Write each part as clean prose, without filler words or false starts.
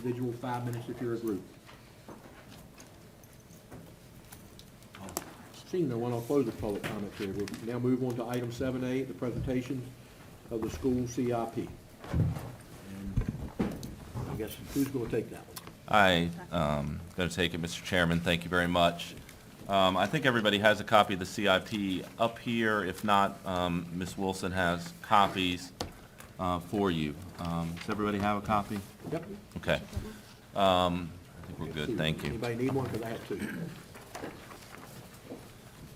individual 5 minutes if you're a group. Seeing no one, I'll close the public comment period. We'll now move on to item 7A, the presentation of the school CIP. And I guess, who's going to take that one? I'm going to take it, Mr. Chairman. Thank you very much. I think everybody has a copy of the CIP up here. If not, Ms. Wilson has copies for you. Does everybody have a copy? Yep. Okay. I think we're good. Thank you. Anybody need one? Because I have two.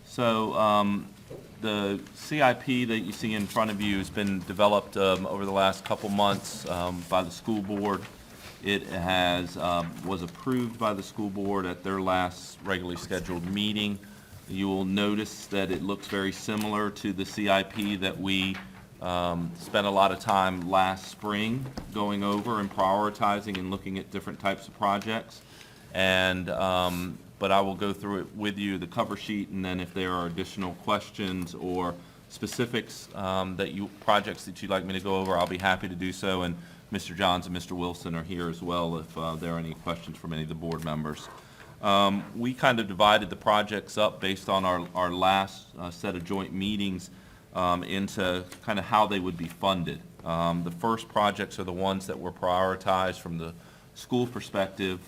So the CIP that you see in front of you has been developed over the last couple months by the school board. It was approved by the school board at their last regularly scheduled meeting. You will notice that it looks very similar to the CIP that we spent a lot of time last spring going over and prioritizing and looking at different types of projects. But I will go through it with you, the cover sheet, and then if there are additional questions or specifics projects that you'd like me to go over, I'll be happy to do so. And Mr. Johns and Mr. Wilson are here as well if there are any questions from any of the board members. We kind of divided the projects up based on our last set of joint meetings into kind of how they would be funded. The first projects are the ones that were prioritized from the school perspective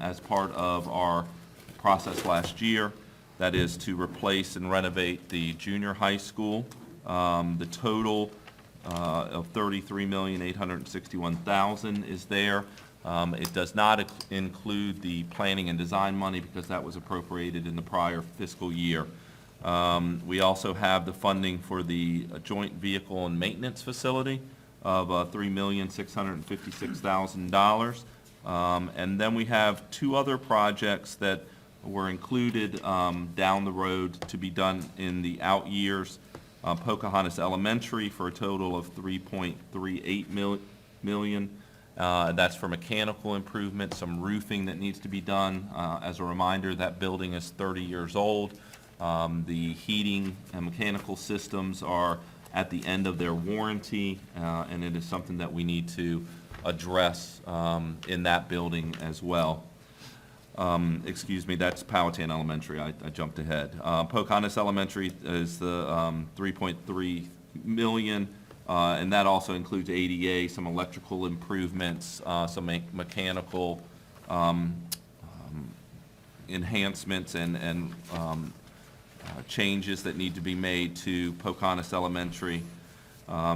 as part of our process last year. That is to replace and renovate the junior high school. The total of $33,861,000 is there. It does not include the planning and design money because that was appropriated in the prior fiscal year. We also have the funding for the joint vehicle and maintenance facility of $3,656,000. And then we have two other projects that were included down the road to be done in the out years. Pocahontas Elementary for a total of $3.38 million. That's for mechanical improvement, some roofing that needs to be done. As a reminder, that building is 30 years old. The heating and mechanical systems are at the end of their warranty, and it is something that we need to address in that building as well. Excuse me, that's Powhatan Elementary. I jumped ahead. Pocahontas Elementary is the $3.3 million, and that also includes ADA, some electrical improvements, some mechanical enhancements and changes that need to be made to Pocahontas Elementary.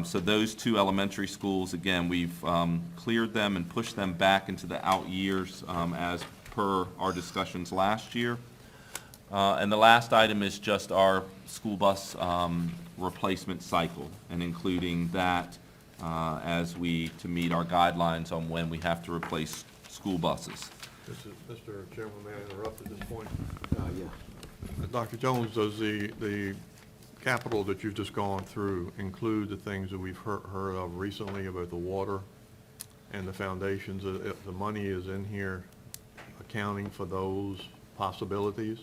So those two elementary schools, again, we've cleared them and pushed them back into the out years as per our discussions last year. And the last item is just our school bus replacement cycle, and including that to meet our guidelines on when we have to replace school buses. Mr. Chairman, may I interrupt at this point? Yes. Dr. Jones, does the capital that you've just gone through include the things that we've heard of recently about the water and the foundations? If the money is in here accounting for those possibilities?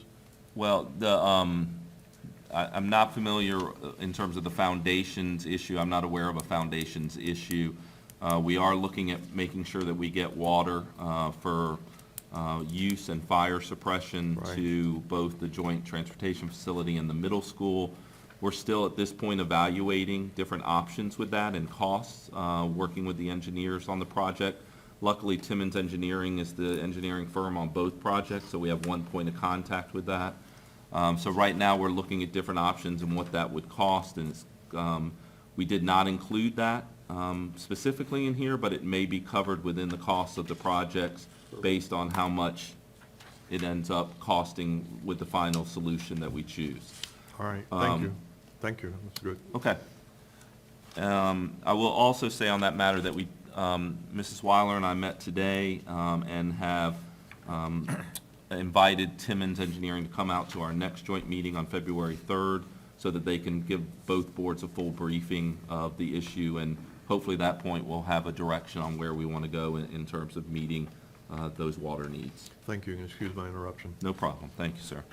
Well, I'm not familiar in terms of the foundations issue. I'm not aware of a foundations issue. We are looking at making sure that we get water for use and fire suppression Right. to both the joint transportation facility and the middle school. We're still at this point evaluating different options with that and costs, working with the engineers on the project. Luckily, Timmons Engineering is the engineering firm on both projects, so we have one point of contact with that. So right now, we're looking at different options and what that would cost, and we did not include that specifically in here, but it may be covered within the cost of the projects based on how much it ends up costing with the final solution that we choose. All right, thank you. Thank you, that's good. Okay. I will also say on that matter that Mrs. Weiler and I met today and have invited Timmons Engineering to come out to our next joint meeting on February 3rd so that they can give both boards a full briefing of the issue, and hopefully at that point we'll have a direction on where we want to go in terms of meeting those water needs. Thank you, and excuse my interruption. No problem. Thank you, sir.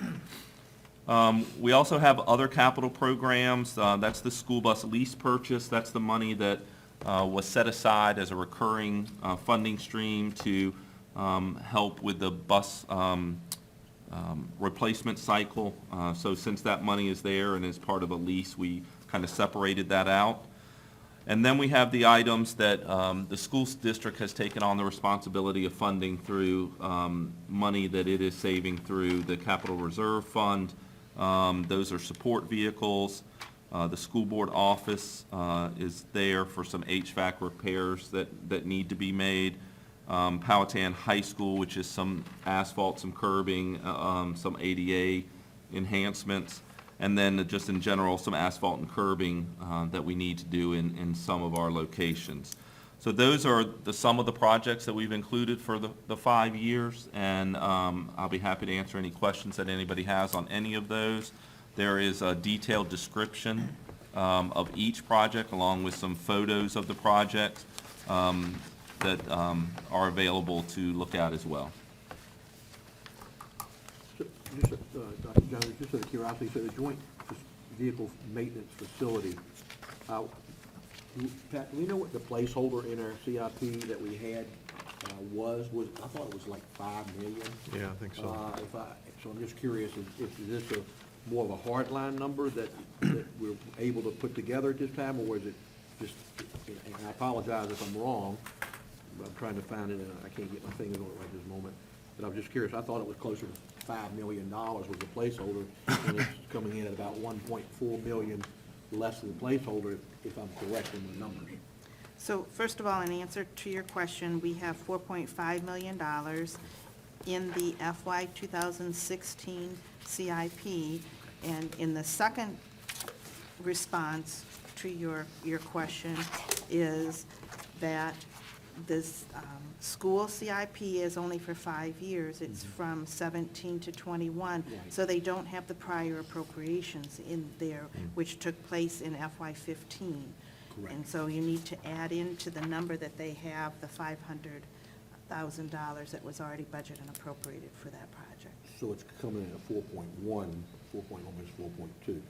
We also have other capital programs. That's the school bus lease purchase. That's the money that was set aside as a recurring funding stream to help with the bus replacement cycle. So since that money is there and is part of a lease, we kind of separated that out. And then we have the items that the school district has taken on the responsibility of funding through money that it is saving through the Capital Reserve Fund. Those are support vehicles. The school board office is there for some HVAC repairs that need to be made. Powhatan High School, which is some asphalt, some curbing, some ADA enhancements, and then just in general, some asphalt and curbing that we need to do in some of our locations. So those are some of the projects that we've included for the 5 years, and I'll be happy to answer any questions that anybody has on any of those. There is a detailed description of each project, along with some photos of the projects that are available to look at as well. So, just, Dr. Jones, just out of curiosity, so the joint vehicle maintenance facility, Pat, do we know what the placeholder in our CIP that we had was, I thought it was like 5 million. Yeah, I think so. So I'm just curious, is this more of a hardline number that we're able to put together at this time, or is it just, and I apologize if I'm wrong, but I'm trying to find it, and I can't get my fingers on it right this moment, but I'm just curious, I thought it was closer to $5 million was the placeholder, and it's coming in at about 1.4 million less than the placeholder, if I'm correct in the numbers. So first of all, in answer to your question, we have $4.5 million in the FY 2016 CIP, and in the second response to your question is that this school CIP is only for 5 years. It's from 17 to 21, so they don't have the prior appropriations in there, which took place in FY 15. Correct. And so you need to add into the number that they have the $500,000 that was already budgeted and appropriated for that project. So it's coming in at 4.1, almost 4.2.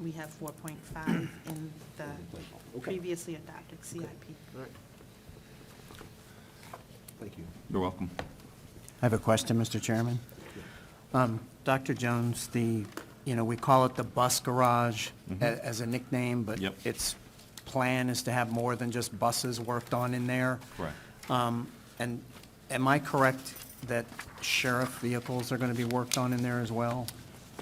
We have 4.5 in the Okay. previously adopted CIP. All right. Thank you. You're welcome. I have a question, Mr. Chairman. Dr. Jones, we call it the bus garage as a nickname, but Yep. its plan is to have more than just buses worked on in there. Correct. And am I correct that sheriff vehicles are going to be worked on in there as well?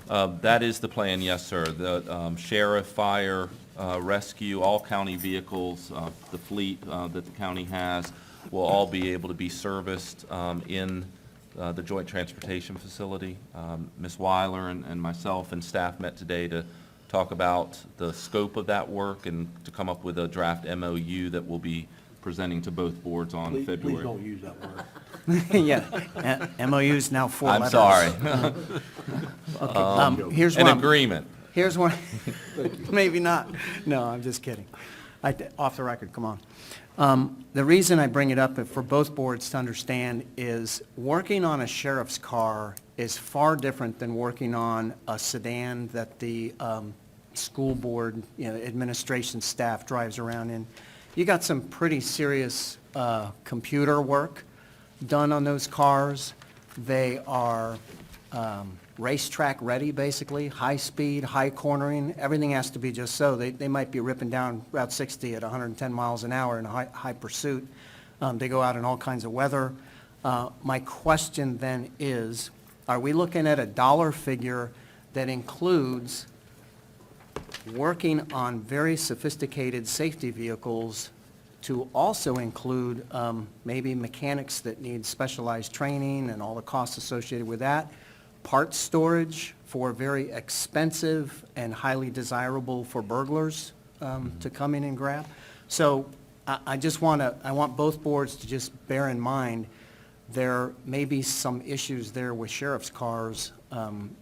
That is the plan, yes, sir. The sheriff, fire, rescue, all county vehicles, the fleet that the county has will all be able to be serviced in the Joint Transportation Facility. Ms. Weiler and myself and staff met today to talk about the scope of that work and to come up with a draft MOU that we'll be presenting to both boards on Please February. don't use that word. Yeah, MOU is now 4 I'm letters. sorry. Okay, here's An one. agreement. Here's one, maybe not. No, I'm just kidding. Off the record, come on. The reason I bring it up for both boards to understand is working on a sheriff's car is far different than working on a sedan that the school board, administration staff drives around in. You got some pretty serious computer work done on those cars. They are racetrack ready, basically, high speed, high cornering, everything has to be just so. They might be ripping down Route 60 at 110 miles an hour in a high pursuit. They go out in all kinds of weather. My question then is, are we looking at a dollar figure that includes working on very sophisticated safety vehicles to also include maybe mechanics that need specialized training and all the costs associated with that, parts storage for very expensive and highly desirable for burglars to come in and grab? So I want both boards to just bear in mind there may be some issues there with sheriff's cars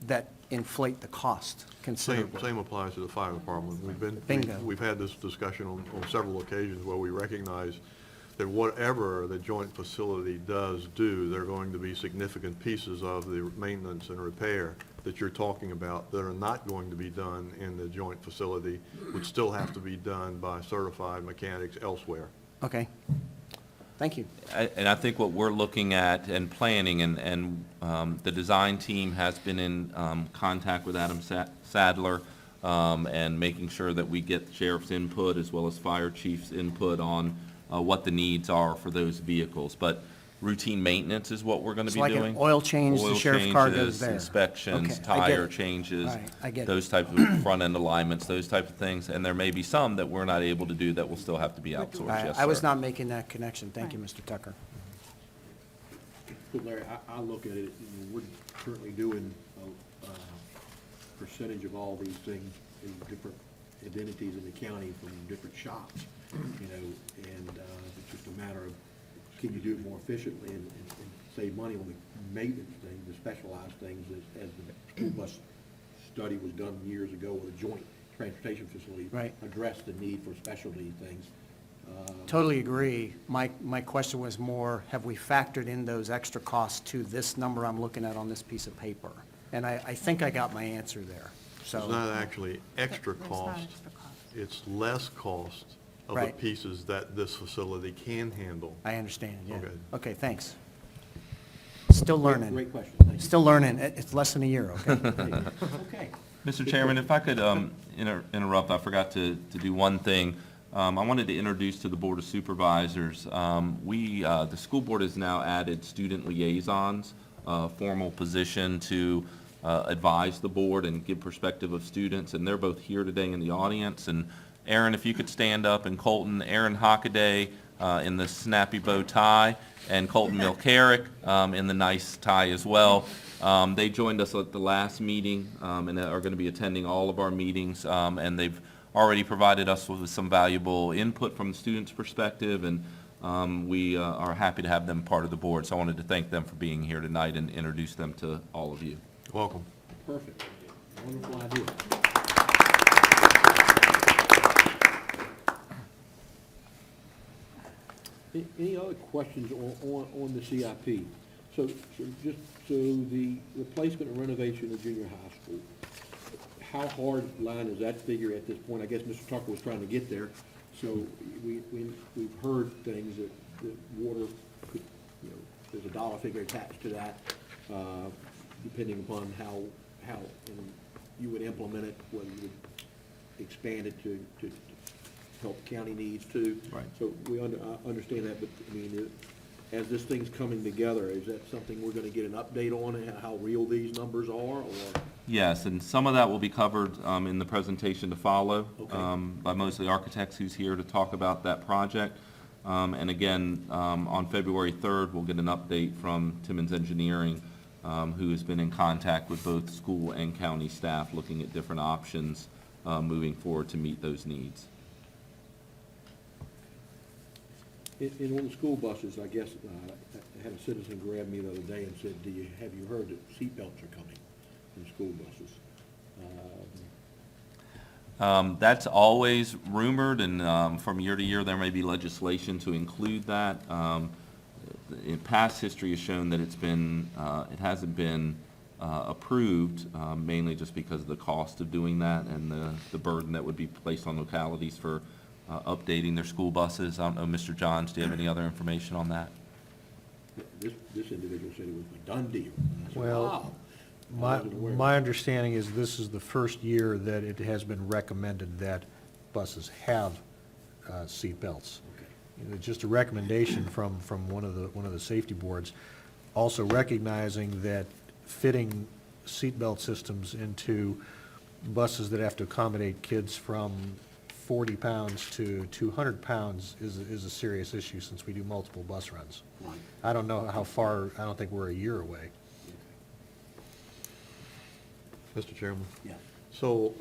that inflate the cost considerably. Same applies to the fire department. Bingo. We've had this discussion on several occasions where we recognize that whatever the joint facility does do, there are going to be significant pieces of the maintenance and repair that you're talking about that are not going to be done in the joint facility, would still have to be done by certified mechanics elsewhere. Okay. Thank you. And I think what we're looking at and planning, and the design team has been in contact with Adam Sadler, and making sure that we get sheriff's input as well as fire chief's input on what the needs are for those vehicles. But routine maintenance is what we're going to It's be like doing. an oil change, the sheriff's car goes changes, there. Inspections, Okay, I get tire it. changes. All right, I get it. Those types of front-end alignments, those type of things. And there may be some that we're not able to do that will still have to be outsourced, yes, I was sir. not making that connection. Thank you, Right. Mr. Tucker. So Larry, I look at it, we're currently doing a percentage of all these things in different entities in the county from different shops, and it's just a matter of, can you do it more efficiently and save money on the maintenance things, the specialized things, as the school bus study was done years ago with a joint transportation facility. Right. Addressed the need for specialty things. Totally agree. My question was more, have we factored in those extra costs to this number I'm looking at on this piece of paper? And I think I got my answer there, It's so. not actually extra It's not cost. extra cost. It's less cost of the Right. pieces that this facility can handle. I understand, yeah. Okay. Okay, thanks. Still learning. Great question, thank you. Still learning. It's less than a year, okay? Okay. Mr. Chairman, if I could interrupt, I forgot to do one thing. I wanted to introduce to the Board of Supervisors, the school board has now added student liaisons, a formal position to advise the board and give perspective of students, and they're both here today in the audience. And Aaron, if you could stand up, and Colton, Aaron Hockaday in the snappy bow tie, and Colton Milcaric in the nice tie as well. They joined us at the last meeting and are going to be attending all of our meetings, and they've already provided us with some valuable input from the students' perspective, and we are happy to have them part of the board. So I wanted to thank them for being here tonight and introduce them to all of you. Welcome. Perfect. Wonderful idea. Any other questions on the CIP? So the replacement and renovation of junior high school, how hard line is that figure at this point? I guess Mr. Tucker was trying to get there. So we've heard things that water could, there's a dollar figure attached to that, depending upon how you would implement it, whether you would expand it to help county needs too. Right. So we understand that, but I mean, as this thing's coming together, is that something we're gonna get an update on, and how real these numbers are, or? Yes, and some of that will be covered in the presentation to follow Okay. by Mosley Architects, who's here to talk about that project. And again, on February 3rd, we'll get an update from Timmons Engineering, who has been in contact with both school and county staff, looking at different options moving forward to meet those needs. And on the school buses, I guess, I had a citizen grab me the other day and said, have you heard that seatbelts are coming in school buses? That's always rumored, and from year to year, there may be legislation to include that. In past history has shown that it hasn't been approved, mainly just because of the cost of doing that and the burden that would be placed on localities for updating their school buses. I don't know, Mr. Johns, do you have any other information on that? This individual said it was a done deal. And I said, Well, wow. I My, wasn't aware of my that. understanding is this is the first year that it has been recommended that buses have seat belts. Okay. Just a recommendation from one of the safety boards, also recognizing that fitting seatbelt systems into buses that have to accommodate kids from 40 pounds to 200 pounds is a serious issue, since we do multiple bus runs. Right. I don't know how far, I don't think we're a year away. Mr. Chairman? Yeah. So,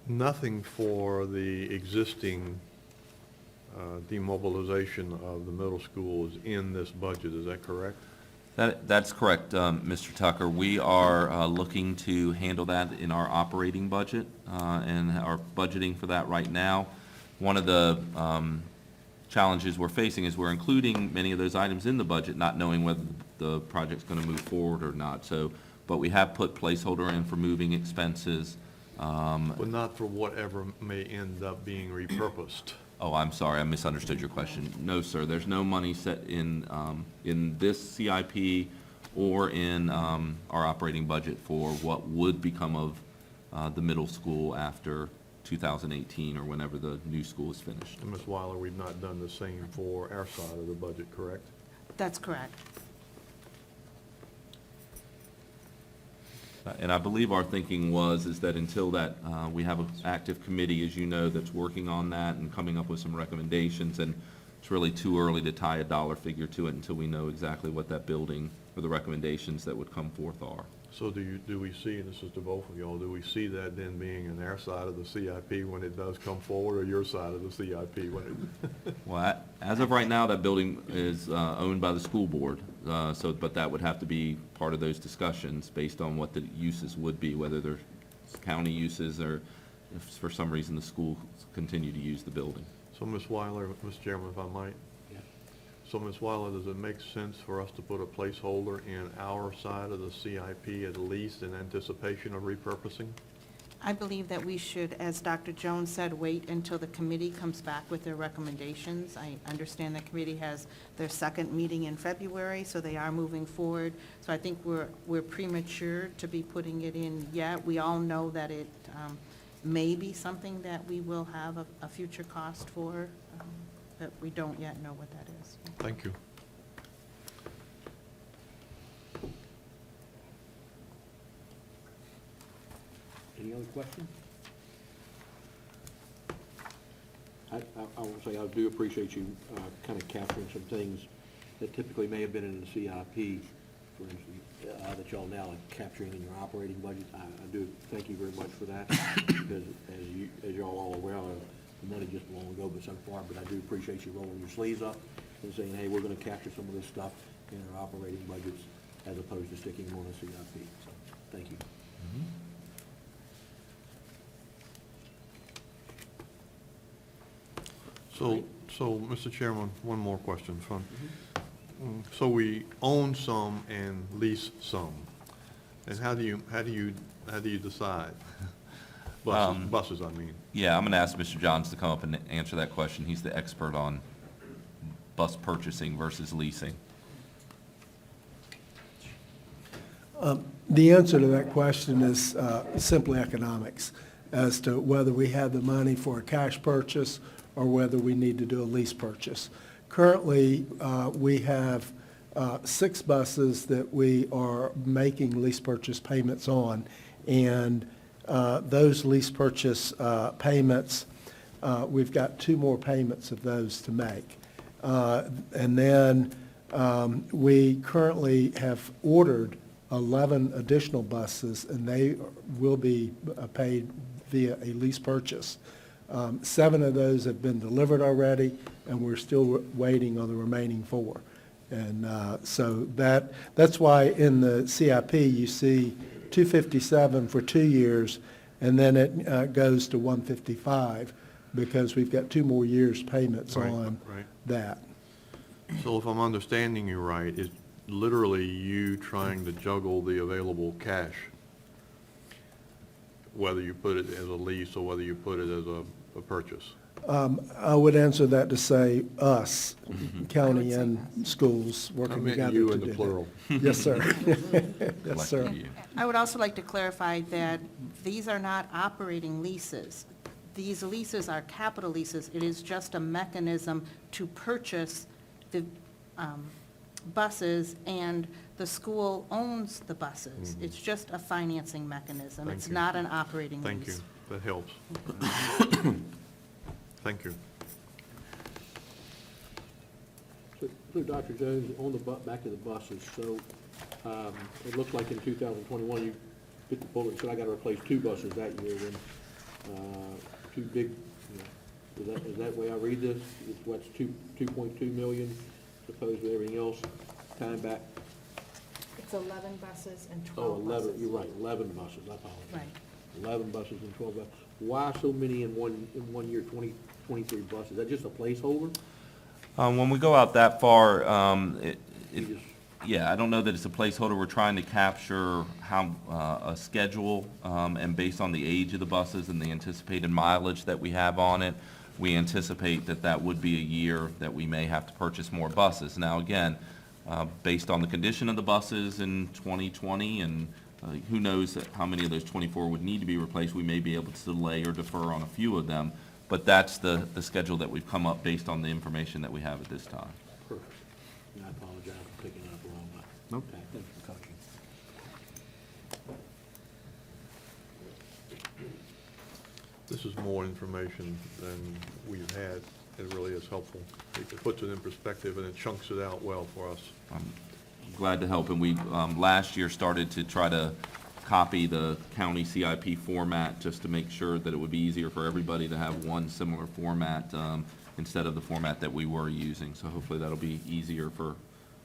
nothing for the existing demobilization of the middle school is in this budget, is that correct? That's correct, Mr. Tucker. We are looking to handle that in our operating budget and are budgeting for that right now. One of the challenges we're facing is we're including many of those items in the budget, not knowing whether the project's going to move forward or not. So, but we have put placeholder in for moving expenses. But not for whatever may end up being repurposed. Oh, I'm sorry, I misunderstood your question. No, sir, there's no money set in this CIP or in our operating budget for what would become of the middle school after 2018 or whenever the new school is finished. And Ms. Weiler, we've not done the same for our side of the budget, correct? That's correct. And I believe our thinking is that until that, we have an active committee, as you know, that's working on that and coming up with some recommendations, and it's really too early to tie a dollar figure to it until we know exactly what that building or the recommendations that would come forth are. So do we see, and this is to both of y'all, do we see that then being on our side of the CIP when it does come forward, or your side of the CIP when it? Well, as of right now, that building is owned by the school board, but that would have to be part of those discussions based on what the uses would be, whether they're county uses or if for some reason the schools continue to use the building. So Ms. Weiler, Mr. Chairman, if I might. Yeah. So Ms. Weiler, does it make sense for us to put a placeholder in our side of the CIP at least in anticipation of repurposing? I believe that we should, as Dr. Jones said, wait until the committee comes back with their recommendations. I understand the committee has their second meeting in February, so they are moving forward. So I think we're premature to be putting it in yet. We all know that it may be something that we will have a future cost for, but we don't yet know what that is. Thank you. Any other questions? I will say, I do appreciate you kind of capturing some things that typically may have been in the CIP, for instance, that y'all now are capturing in your operating budget. I do thank you very much for that, because as y'all all aware, the money just won't go but so far, but I do appreciate you rolling your sleeves up and saying, hey, we're gonna capture some of this stuff in our operating budgets as opposed to sticking them on a CIP. So, thank you. So, Mr. Chairman, one more question. So we own some and lease some, and how do you decide? Buses, I mean. Yeah, I'm going to ask Mr. Johns to come up and answer that question. He's the expert on bus purchasing versus leasing. The answer to that question is simply economics, as to whether we have the money for a cash purchase or whether we need to do a lease purchase. Currently, we have 6 buses that we are making lease purchase payments on, and those lease purchase payments, we've got 2 more payments of those to make. And then we currently have ordered 11 additional buses, and they will be paid via a lease purchase. 7 of those have been delivered already, and we're still waiting on the remaining 4. And so that's why in the CIP you see 257 for 2 years, and then it goes to 155, because we've got 2 more years payments on Right. that. So if I'm understanding you right, it's literally you trying to juggle the available cash, whether you put it as a lease or whether you put it as a purchase. I would answer that to say us, county I would and say schools I working meant together you to in do the that. plural. Yes, sir. Yes, sir. Collective view. I would also like to clarify that these are not operating leases. These leases are capital leases. It is just a mechanism to purchase the buses, and the school owns the buses. It's just a financing mechanism. Thank It's you. not an operating lease. Thank you. That helps. Thank you. So Dr. Jones, on the back to the buses, so it looks like in 2021, you bit the bullet and said I got to replace 2 buses that year when 2 big, you know, is that the way I read this? It's what's 2.2 million, opposed to everything else, time back? It's 11 buses and Oh, 11, you're right, 11 buses, I apologize. Right. 11 buses and 12 buses. Why so many in one year, 23 buses? Is that just a placeholder? When we go out that far, You just- yeah, I don't know that it's a placeholder. We're trying to capture how, a schedule, and based on the age of the buses and the anticipated mileage that we have on it, we anticipate that that would be a year that we may have to purchase more buses. Now, again, based on the condition of the buses in 2020, and who knows how many of those 24 would need to be replaced, we may be able to delay or defer on a few of them, but that's the schedule that we've come up based on the information that we have at this time. Perfect. And I apologize for picking it up wrong. Nope. Okay, thanks for coaching. This is more information than we've had. It really is helpful. It puts it in perspective and it chunks it out well for us. I'm glad to help, and we, last year, started to try to copy the county CIP format just to make sure that it would be easier for everybody to have one similar format instead of the format that we were using. So hopefully that'll be easier for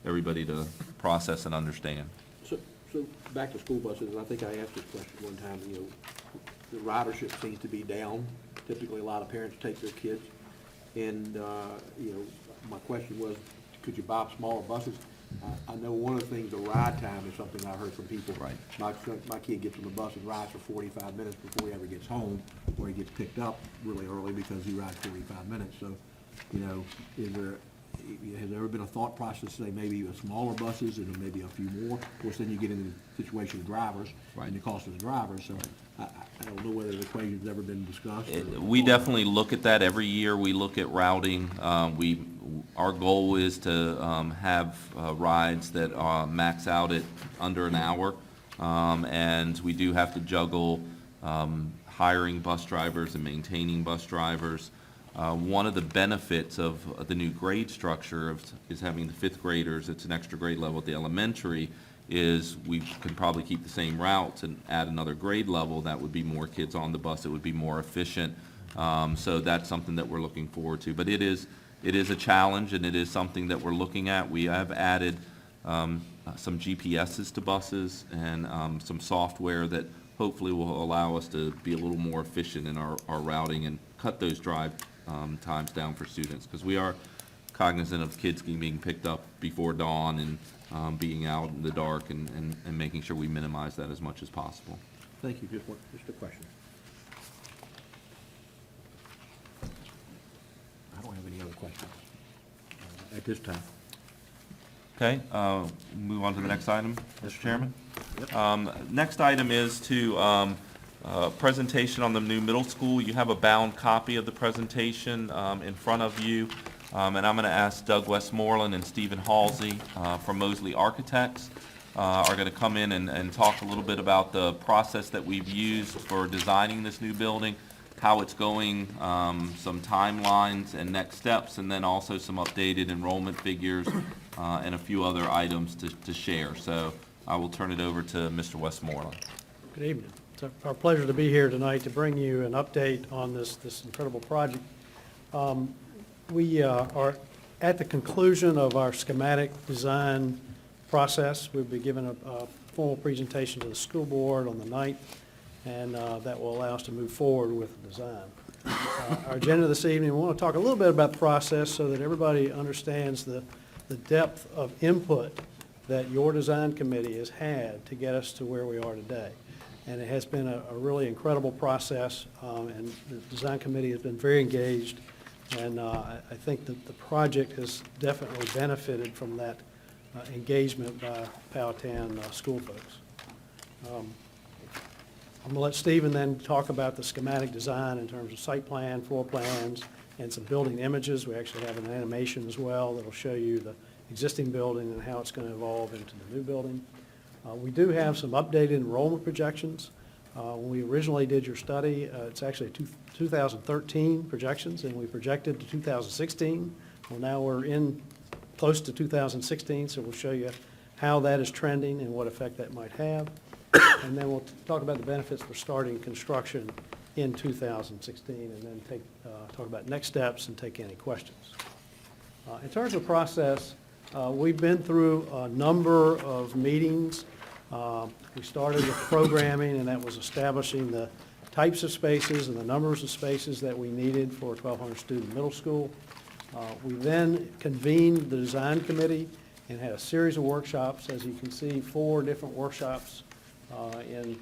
everybody to process and understand. So back to school buses, and I think I asked this question one time, the ridership seems to be down. Typically, a lot of parents take their kids. And, my question was, could you buy smaller buses? I know one of the things, the ride time is something I've heard from people. Right. My kid gets on the bus and rides for 45 minutes before he ever gets home, or he gets picked up really early because he rides 45 minutes. So, has there ever been a thought process to say maybe smaller buses and then maybe a few more? Of course, then you get into the situation of drivers and the cost of the drivers. So I don't know whether the equation's ever been discussed. We definitely look at that every year. We look at routing. Our goal is to have rides that max out at under an hour. And we do have to juggle hiring bus drivers and maintaining bus drivers. One of the benefits of the new grade structure is having the fifth graders, it's an extra grade level at the elementary, is we can probably keep the same routes and add another grade level. That would be more kids on the bus. It would be more efficient. So that's something that we're looking forward to. But it is a challenge, and it is something that we're looking at. We have added some GPSs to buses and some software that hopefully will allow us to be a little more efficient in our routing and cut those drive times down for students, because we are cognizant of kids being picked up before dawn and being out in the dark and making sure we minimize that as much as possible. Thank you. Just a question. I don't have any other questions at this time. Okay, move on to the next item, Mr. Chairman. Next item is to presentation on the new middle school. You have a bound copy of the presentation in front of you, and I'm going to ask Doug Westmoreland and Stephen Halsey from Mosley Architects are going to come in and talk a little bit about the process that we've used for designing this new building, how it's going, some timelines and next steps, and then also some updated enrollment figures and a few other items to share. So I will turn it over to Mr. Westmoreland. Good evening. It's our pleasure to be here tonight to bring you an update on this incredible project. We are at the conclusion of our schematic design process. We'll be giving a formal presentation to the school board on the 9th, and that will allow us to move forward with the design. Our agenda this evening, we want to talk a little bit about the process so that everybody understands the depth of input that your design committee has had to get us to where we are today. And it has been a really incredible process, and the design committee has been very engaged, and I think that the project has definitely benefited from that engagement by Powhatan school folks. I'm going to let Stephen then talk about the schematic design in terms of site plan, floor plans, and some building images. We actually have an animation as well that will show you the existing building and how it's going to evolve into the new building. We do have some updated enrollment projections. When we originally did your study, it's actually 2013 projections, and we projected to 2016. Well, now we're in close to 2016, so we'll show you how that is trending and what effect that might have. And then we'll talk about the benefits for starting construction in 2016, and then talk about next steps and take any questions. In terms of process, we've been through a number of meetings. We started with programming, and that was establishing the types of spaces and the numbers of spaces that we needed for a 1,200 student middle school. We then convened the design committee and had a series of workshops. As you can see, 4 different workshops in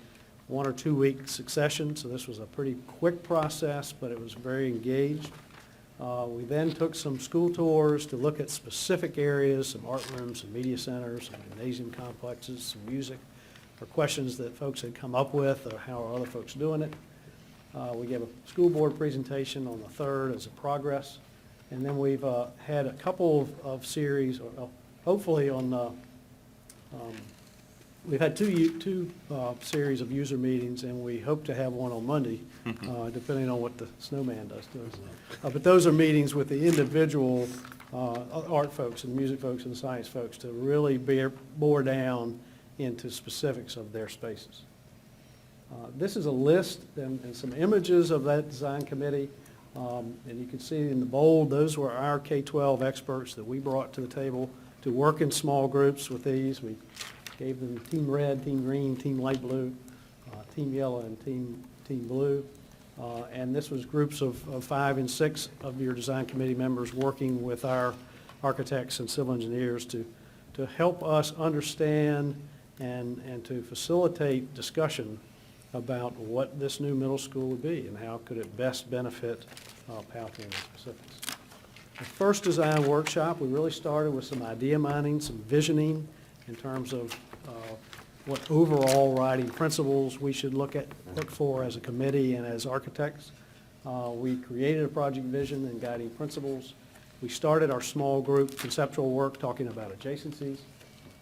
1 or 2 week succession. So this was a pretty quick process, but it was very engaged. We then took some school tours to look at specific areas, some art rooms, some media centers, some gymnasium complexes, some music, or questions that folks had come up with, or how are other folks doing it. We gave a school board presentation on the 3rd as a progress, and then we've had a couple of series, or hopefully on, we've had two series of user meetings, and we hope to have one on Monday, depending on what the snowman does to us. But those are meetings with the individual art folks and music folks and science folks to really bore down into specifics of their spaces. This is a list and some images of that design committee. And you can see in the bold, those were our K-12 experts that we brought to the table to work in small groups with these. We gave them team red, team green, team light blue, team yellow, and team blue. And this was groups of 5 and 6 of your design committee members working with our architects and civil engineers to help us understand and to facilitate discussion about what this new middle school would be and how could it best benefit Powhatan and the Pacifics. The first design workshop, we really started with some idea mining, some visioning in terms of what overall writing principles we should look for as a committee and as architects. We created a project vision and guiding principles. We started our small group conceptual work talking about adjacencies.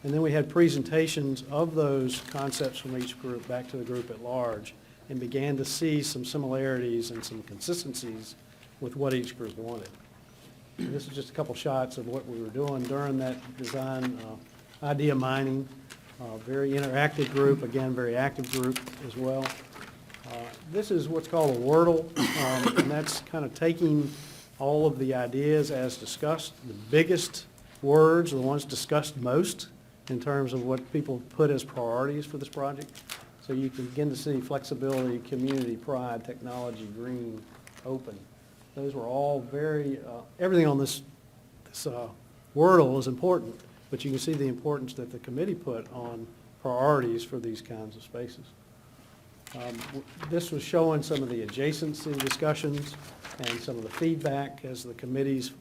And then we had presentations of those concepts from each group back to the group at large and began to see some similarities and some consistencies with what each group wanted. And this is just a couple shots of what we were doing during that design idea mining. Very interactive group, again, very active group as well. This is what's called a Wordle, and that's kind of taking all of the ideas as discussed, the biggest words, the ones discussed most in terms of what people put as priorities for this project. So you can begin to see flexibility, community, pride, technology, green, open. Those were all very, everything on this Wordle is important, but you can see the importance that the committee put on priorities for these kinds of spaces. This was showing some of the adjacency discussions and some of the feedback as the committees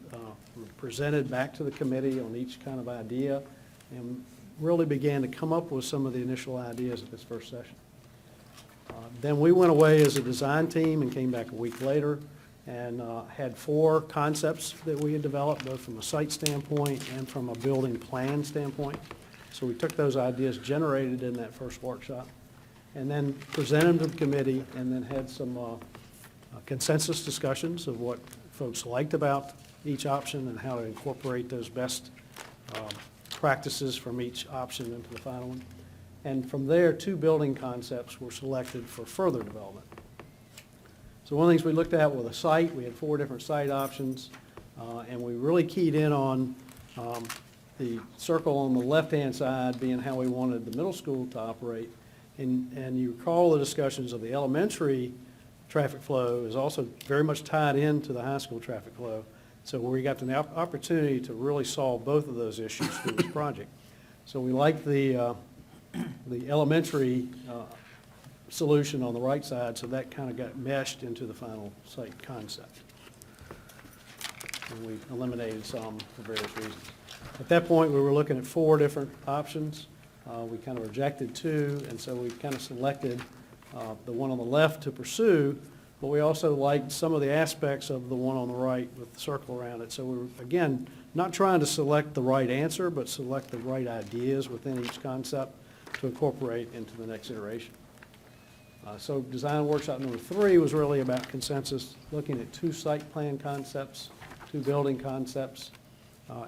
presented back to the committee on each kind of idea, and really began to come up with some of the initial ideas at this first session. Then we went away as a design team and came back a week later and had 4 concepts that we had developed, both from a site standpoint and from a building plan standpoint. So we took those ideas generated in that first workshop and then presented them to the committee and then had some consensus discussions of what folks liked about each option and how to incorporate those best practices from each option into the final one. And from there, 2 building concepts were selected for further development. So one of the things we looked at with a site, we had 4 different site options, and we really keyed in on the circle on the left-hand side being how we wanted the middle school to operate. And you recall the discussions of the elementary traffic flow is also very much tied into the high school traffic flow. So we got the opportunity to really solve both of those issues through this project. So we liked the elementary solution on the right side, so that kind of got meshed into the final site concept. And we eliminated some for various reasons. At that point, we were looking at 4 different options. We kind of rejected 2, and so we kind of selected the one on the left to pursue, but we also liked some of the aspects of the one on the right with the circle around it. So we were, again, not trying to select the right answer, but select the right ideas within each concept to incorporate into the next iteration. So design workshop number 3 was really about consensus, looking at 2 site plan concepts, 2 building concepts.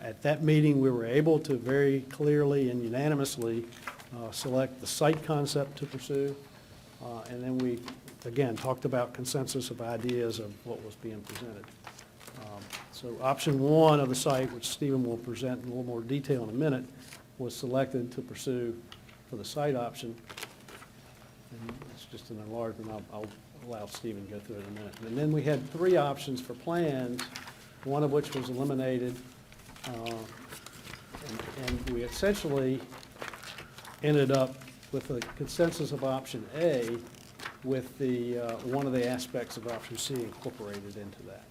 At that meeting, we were able to very clearly and unanimously select the site concept to pursue. And then we, again, talked about consensus of ideas of what was being presented. So option 1 of the site, which Stephen will present in a little more detail in a minute, was selected to pursue for the site option. And it's just an enlargement. I'll allow Stephen to go through it in a minute. And then we had 3 options for plans, one of which was eliminated. And we essentially ended up with a consensus of option A with the one of the aspects of option C incorporated into that.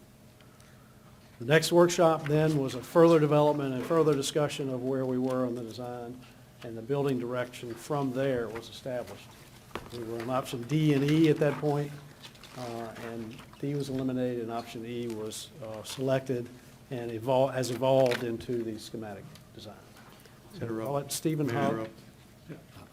The next workshop then was a further development and further discussion of where we were on the design, and the building direction from there was established. We were on option D and E at that point, and D was eliminated, and option E was selected and has evolved into the schematic design. So I'll let Stephen May I Hub. interrupt?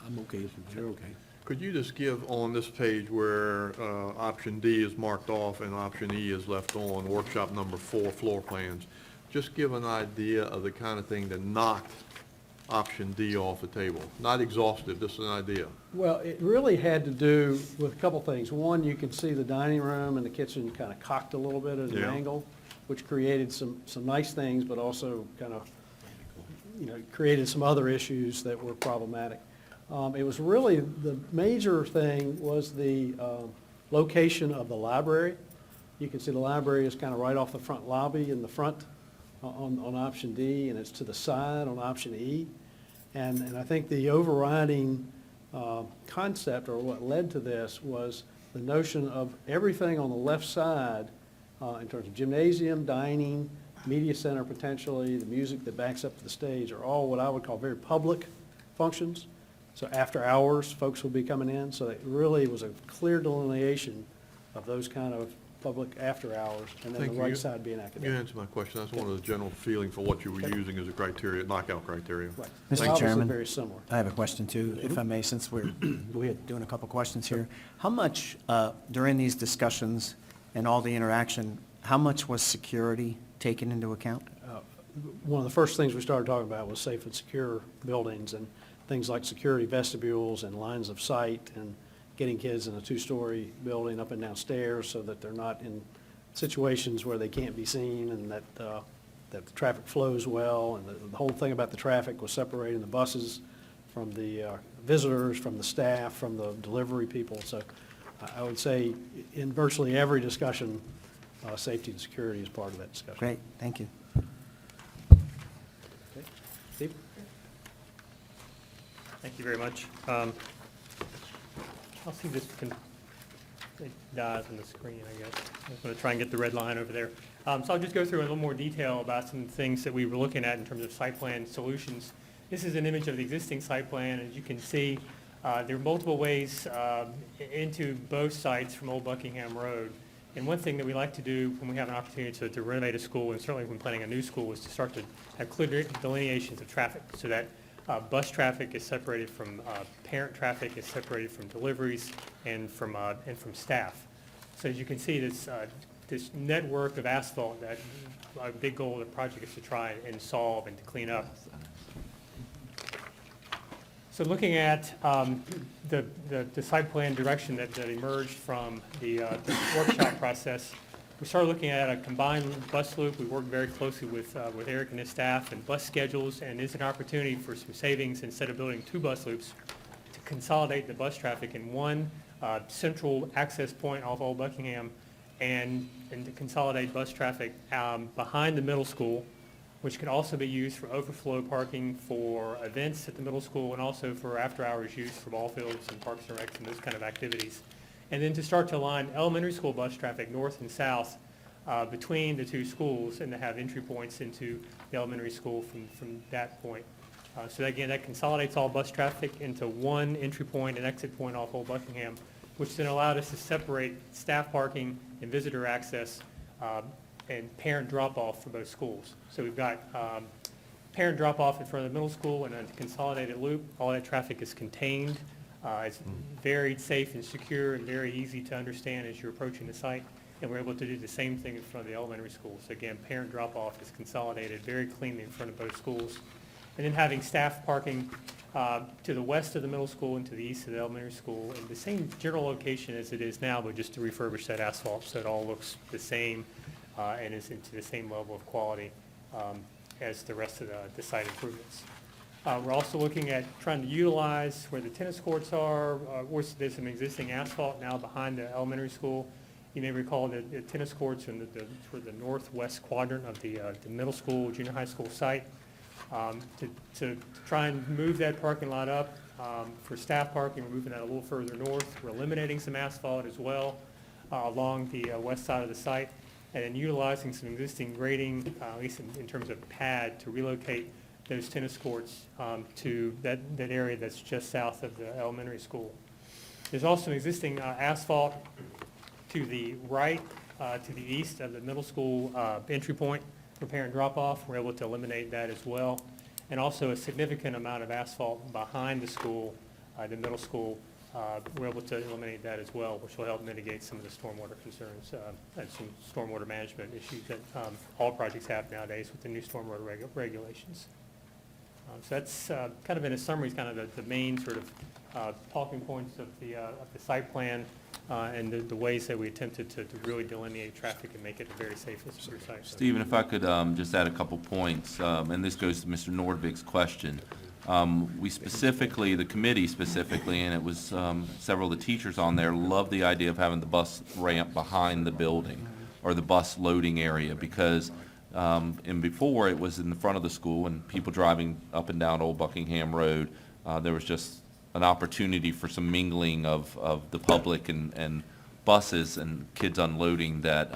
I'm okay, so you're okay. Could you just give on this page where option D is marked off and option E is left on, workshop number 4, floor plans, just give an idea of the kind of thing that knocked option D off the table? Not exhaustive, just an idea. Well, it really had to do with a couple things. One, you can see the dining room and the kitchen kind of cocked a little bit at an Yeah. angle, which created some nice things, but also kind of, created some other issues that were problematic. It was really, the major thing was the location of the library. You can see the library is kind of right off the front lobby in the front on option D, and it's to the side on option E. And I think the overriding concept, or what led to this, was the notion of everything on the left side, in terms of gymnasium, dining, media center potentially, the music that backs up to the stage, are all what I would call very public functions. So after hours, folks will be coming in, so it really was a clear delineation of those kind of public after hours, and then Thank the you. right side being You academic. answered my question. That's one of the general feeling for what you were using as a criteria, knockout criteria. Right. Mr. It's obviously Chairman. very similar. I have a question too, if I may, since we're doing a couple questions here. How much, during these discussions and all the interaction, how much was security taken into account? One of the first things we started talking about was safe and secure buildings, and things like security vestibules and lines of sight, and getting kids in a two-story building up and down stairs so that they're not in situations where they can't be seen, and that the traffic flows well. And the whole thing about the traffic was separating the buses from the visitors, from the staff, from the delivery people. So I would say in virtually every discussion, safety and security is part of that discussion. Great, thank you. Okay. Steve? Thank you very much. I'll see this, it dies on the screen, I guess. I'm going to try and get the red line over there. So I'll just go through in a little more detail about some things that we were looking at in terms of site plan solutions. This is an image of the existing site plan. As you can see, there are multiple ways into both sites from Old Buckingham Road. And one thing that we like to do when we have an opportunity to renovate a school, and certainly when planning a new school, is to start to have clear delineations of traffic, so that bus traffic is separated from parent traffic, is separated from deliveries, and from staff. So as you can see, this network of asphalt, that a big goal of the project is to try and solve and to clean up. So looking at the site plan direction that emerged from the workshop process, we started looking at a combined bus loop. We worked very closely with Eric and his staff and bus schedules, and it's an opportunity for some savings. Instead of building two bus loops, to consolidate the bus traffic in one central access point off Old Buckingham, and to consolidate bus traffic behind the middle school, which can also be used for overflow parking for events at the middle school, and also for after-hours use for ball fields and parks and recs and those kind of activities. And then to start to align elementary school bus traffic north and south between the two schools, and to have entry points into the elementary school from that point. So again, that consolidates all bus traffic into one entry point and exit point off Old Buckingham, which then allowed us to separate staff parking and visitor access and parent drop-off for both schools. So we've got parent drop-off in front of the middle school and a consolidated loop. All that traffic is contained. It's very safe and secure and very easy to understand as you're approaching the site. And we're able to do the same thing in front of the elementary school. So again, parent drop-off is consolidated very cleanly in front of both schools. And then having staff parking to the west of the middle school and to the east of the elementary school in the same general location as it is now, but just to refurbish that asphalt so it all looks the same and is into the same level of quality as the rest of the site improvements. We're also looking at trying to utilize where the tennis courts are. There's some existing asphalt now behind the elementary school. You may recall that the tennis courts in the northwest quadrant of the middle school, junior high school site. To try and move that parking lot up for staff parking, we're moving that a little further north. We're eliminating some asphalt as well along the west side of the site. and then utilizing some existing grading, at least in terms of pad, to relocate those tennis courts to that area that's just south of the elementary school. There's also existing asphalt to the right, to the east of the middle school entry point for parent drop-off. We're able to eliminate that as well. And also a significant amount of asphalt behind the school, the middle school. We're able to eliminate that as well, which will help mitigate some of the stormwater concerns and some stormwater management issues that all projects have nowadays with the new stormwater regulations. So that's kind of in a summary, is kind of the main sort of talking points of the site plan and the ways that we attempted to really delineate traffic and make it the very safest for site. Stephen, if I could just add a couple points, and this goes to Mr. Nordvig's question. We specifically, the committee specifically, and it was several of the teachers on there, loved the idea of having the bus ramp behind the building or the bus loading area, because and before it was in the front of the school, and people driving up and down Old Buckingham Road, there was just an opportunity for some mingling of the public and buses and kids unloading that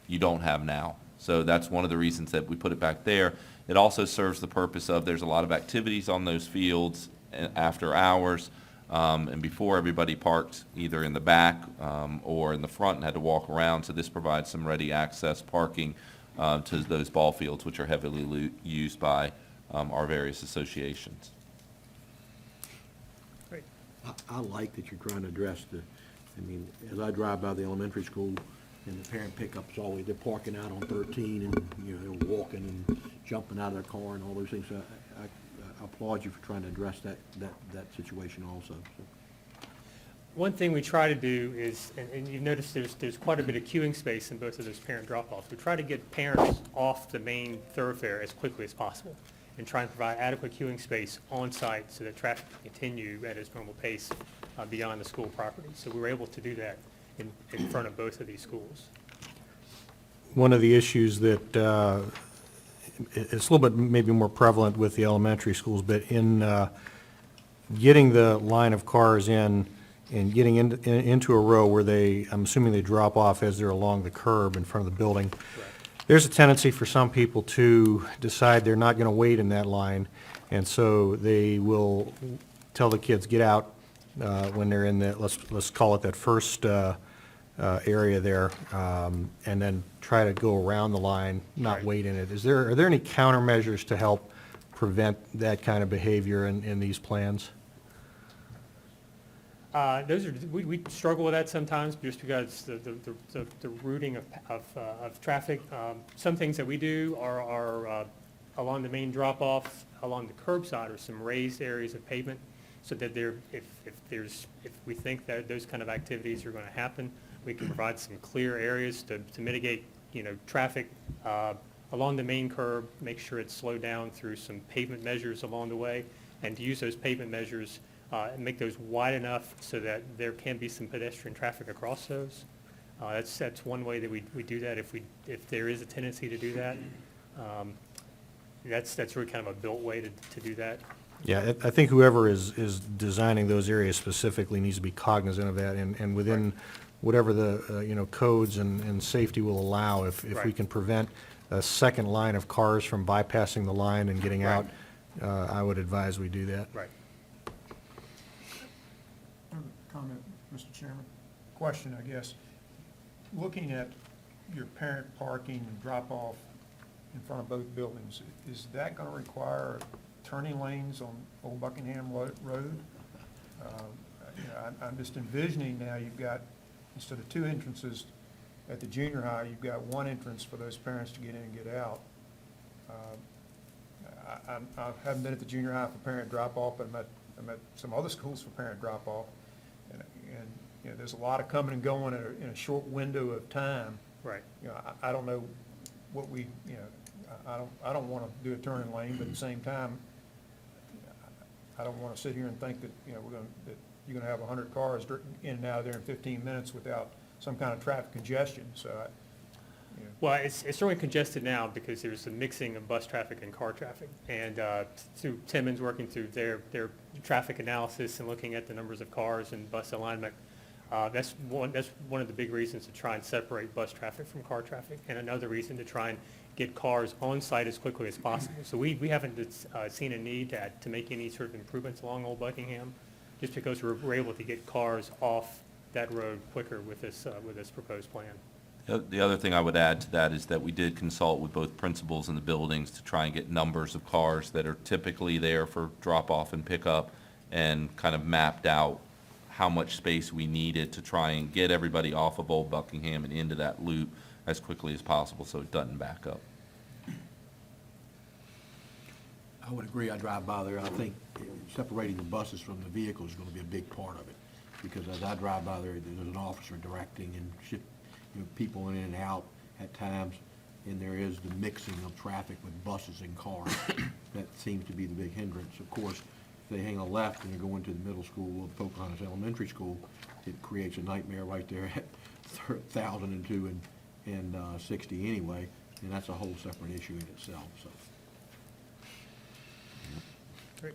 you don't have now. So that's one of the reasons that we put it back there. It also serves the purpose of, there's a lot of activities on those fields after hours, and before everybody parked either in the back or in the front and had to walk around. So this provides some ready access parking to those ball fields, which are heavily used by our various associations. Great. I like that you're trying to address as I drive by the elementary school and the parent pickups always, they're parking out on 13 and, they're walking and jumping out of their car and all those things. So I applaud you for trying to address that situation also. So. One thing we try to do is, and you've noticed there's quite a bit of queuing space in both of those parent drop-offs. We try to get parents off the main thoroughfare as quickly as possible and try and provide adequate queuing space on site so that traffic can continue at its normal pace beyond the school property. So we were able to do that in front of both of these schools. One of the issues that it's a little bit maybe more prevalent with the elementary schools, but in getting the line of cars in and getting into a row where I'm assuming they drop off as they're along the curb in front of the building. Right. There's a tendency for some people to decide they're not going to wait in that line, and so they will tell the kids, get out when they're in the, let's call it that first area there, and then try to go around the line, not Right. wait in it. Are there any countermeasures to help prevent that kind of behavior in these plans? We struggle with that sometimes just because the routing of traffic. Some things that we do are along the main drop-off, along the curbside, are some raised areas of pavement, so that if we think that those kind of activities are going to happen, we can provide some clear areas to mitigate, traffic along the main curb, make sure it's slowed down through some pavement measures along the way, and to use those pavement measures and make those wide enough so that there can be some pedestrian traffic across those. That's one way that we do that if there is a tendency to do that. That's really kind of a built way to do that. Yeah, I think whoever is designing those areas specifically needs to be cognizant of that, and within whatever the, codes and safety will allow, if we Right. can prevent a second line of cars from bypassing the line and getting out, I would advise we do that. Right. Comment, Mr. Chairman. Question, I guess. Looking at your parent parking and drop-off in front of both buildings, is that going to require turning lanes on Old Buckingham Road? I'm just envisioning now you've got, instead of two entrances at the junior high, you've got one entrance for those parents to get in and get out. I haven't been at the junior high for parent drop-off, but I'm at some other schools for parent drop-off. And there's a lot of coming and going in a short window of time. Right. I don't know what I don't want to do a turning lane, but at the same time, I don't want to sit here and think that, that you're going to have 100 cars in and out of there in 15 minutes without some kind of traffic congestion, so. Well, it's certainly congested now because there's a mixing of bus traffic and car traffic. And through Timmons working through their traffic analysis and looking at the numbers of cars and bus alignment, That's one of the big reasons to try and separate bus traffic from car traffic, and another reason to try and get cars on site as quickly as possible. So we haven't seen a need to make any sort of improvements along Old Buckingham, just because we're able to get cars off that road quicker with this proposed plan. The other thing I would add to that is that we did consult with both principals in the buildings to try and get numbers of cars that are typically there for drop-off and pickup, and kind of mapped out how much space we needed to try and get everybody off of Old Buckingham and into that loop as quickly as possible so it doesn't back up. I would agree. I drive by there. I think separating the buses from the vehicles is going to be a big part of it. Because as I drive by there, there's an officer directing and people in and out at times. And there is the mixing of traffic with buses and cars. That seems to be the big hindrance. Of course, if they hang a left and they're going to the middle school or Pocahontas Elementary School, it creates a nightmare right there at 1,002 and 60 anyway. And that's a whole separate issue in itself, so. Great.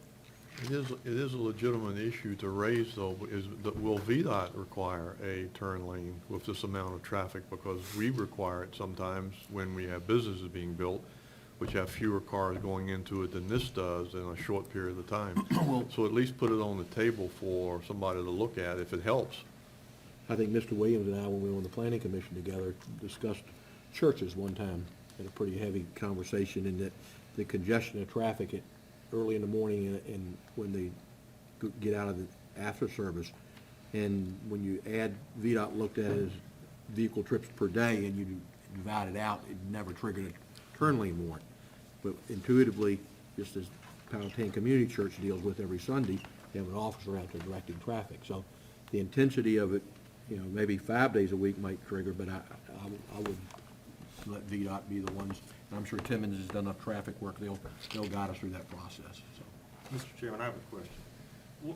It is a legitimate issue to raise, though, will VDOT require a turn lane with this amount of traffic? Because we require it sometimes when we have businesses being built, which have fewer cars going into it than this does in a short period of time. So at least put it on the table for somebody to look at if it helps. I think Mr. Williams and I, when we were on the planning commission together, discussed churches one time, had a pretty heavy conversation, in that the congestion of traffic early in the morning and when they get out of the after service. And when you add, VDOT looked at it as vehicle trips per day, and you divide it out, it never triggered a turn lane warrant. But intuitively, just as Powhatan Community Church deals with every Sunday, they have an officer out there directing traffic. So the intensity of it, maybe 5 days a week might trigger, but I would let VDOT be the ones. And I'm sure Timmons has done enough traffic work, they'll guide us through that process, so. Mr. Chairman, I have a question.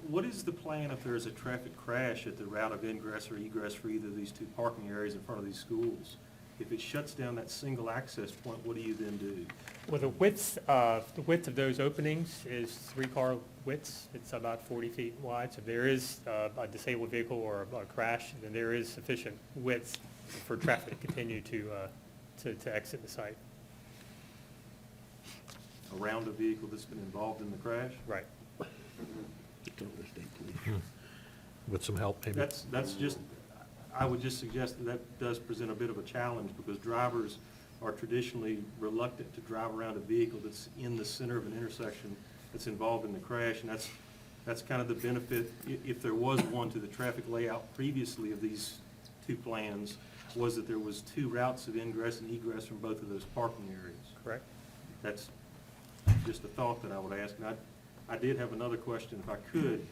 What is the plan if there's a traffic crash at the route of ingress or egress for either of these two parking areas in front of these schools? If it shuts down that single access point, what do you then do? Well, the width of those openings is 3-car widths. It's about 40 feet wide. So if there is a disabled vehicle or a crash, then there is sufficient width for traffic to continue to exit the site. Around a vehicle that's been involved in the crash? Right. With some help, maybe. That's just, I would just suggest that does present a bit of a challenge, because drivers are traditionally reluctant to drive around a vehicle that's in the center of an intersection that's involved in the crash, and that's kind of the benefit, if there was one, to the traffic layout previously of these two plans, was that there was two routes of ingress and egress from both of those parking areas. Correct. That's just a thought that I would ask. And I did have another question, if I could.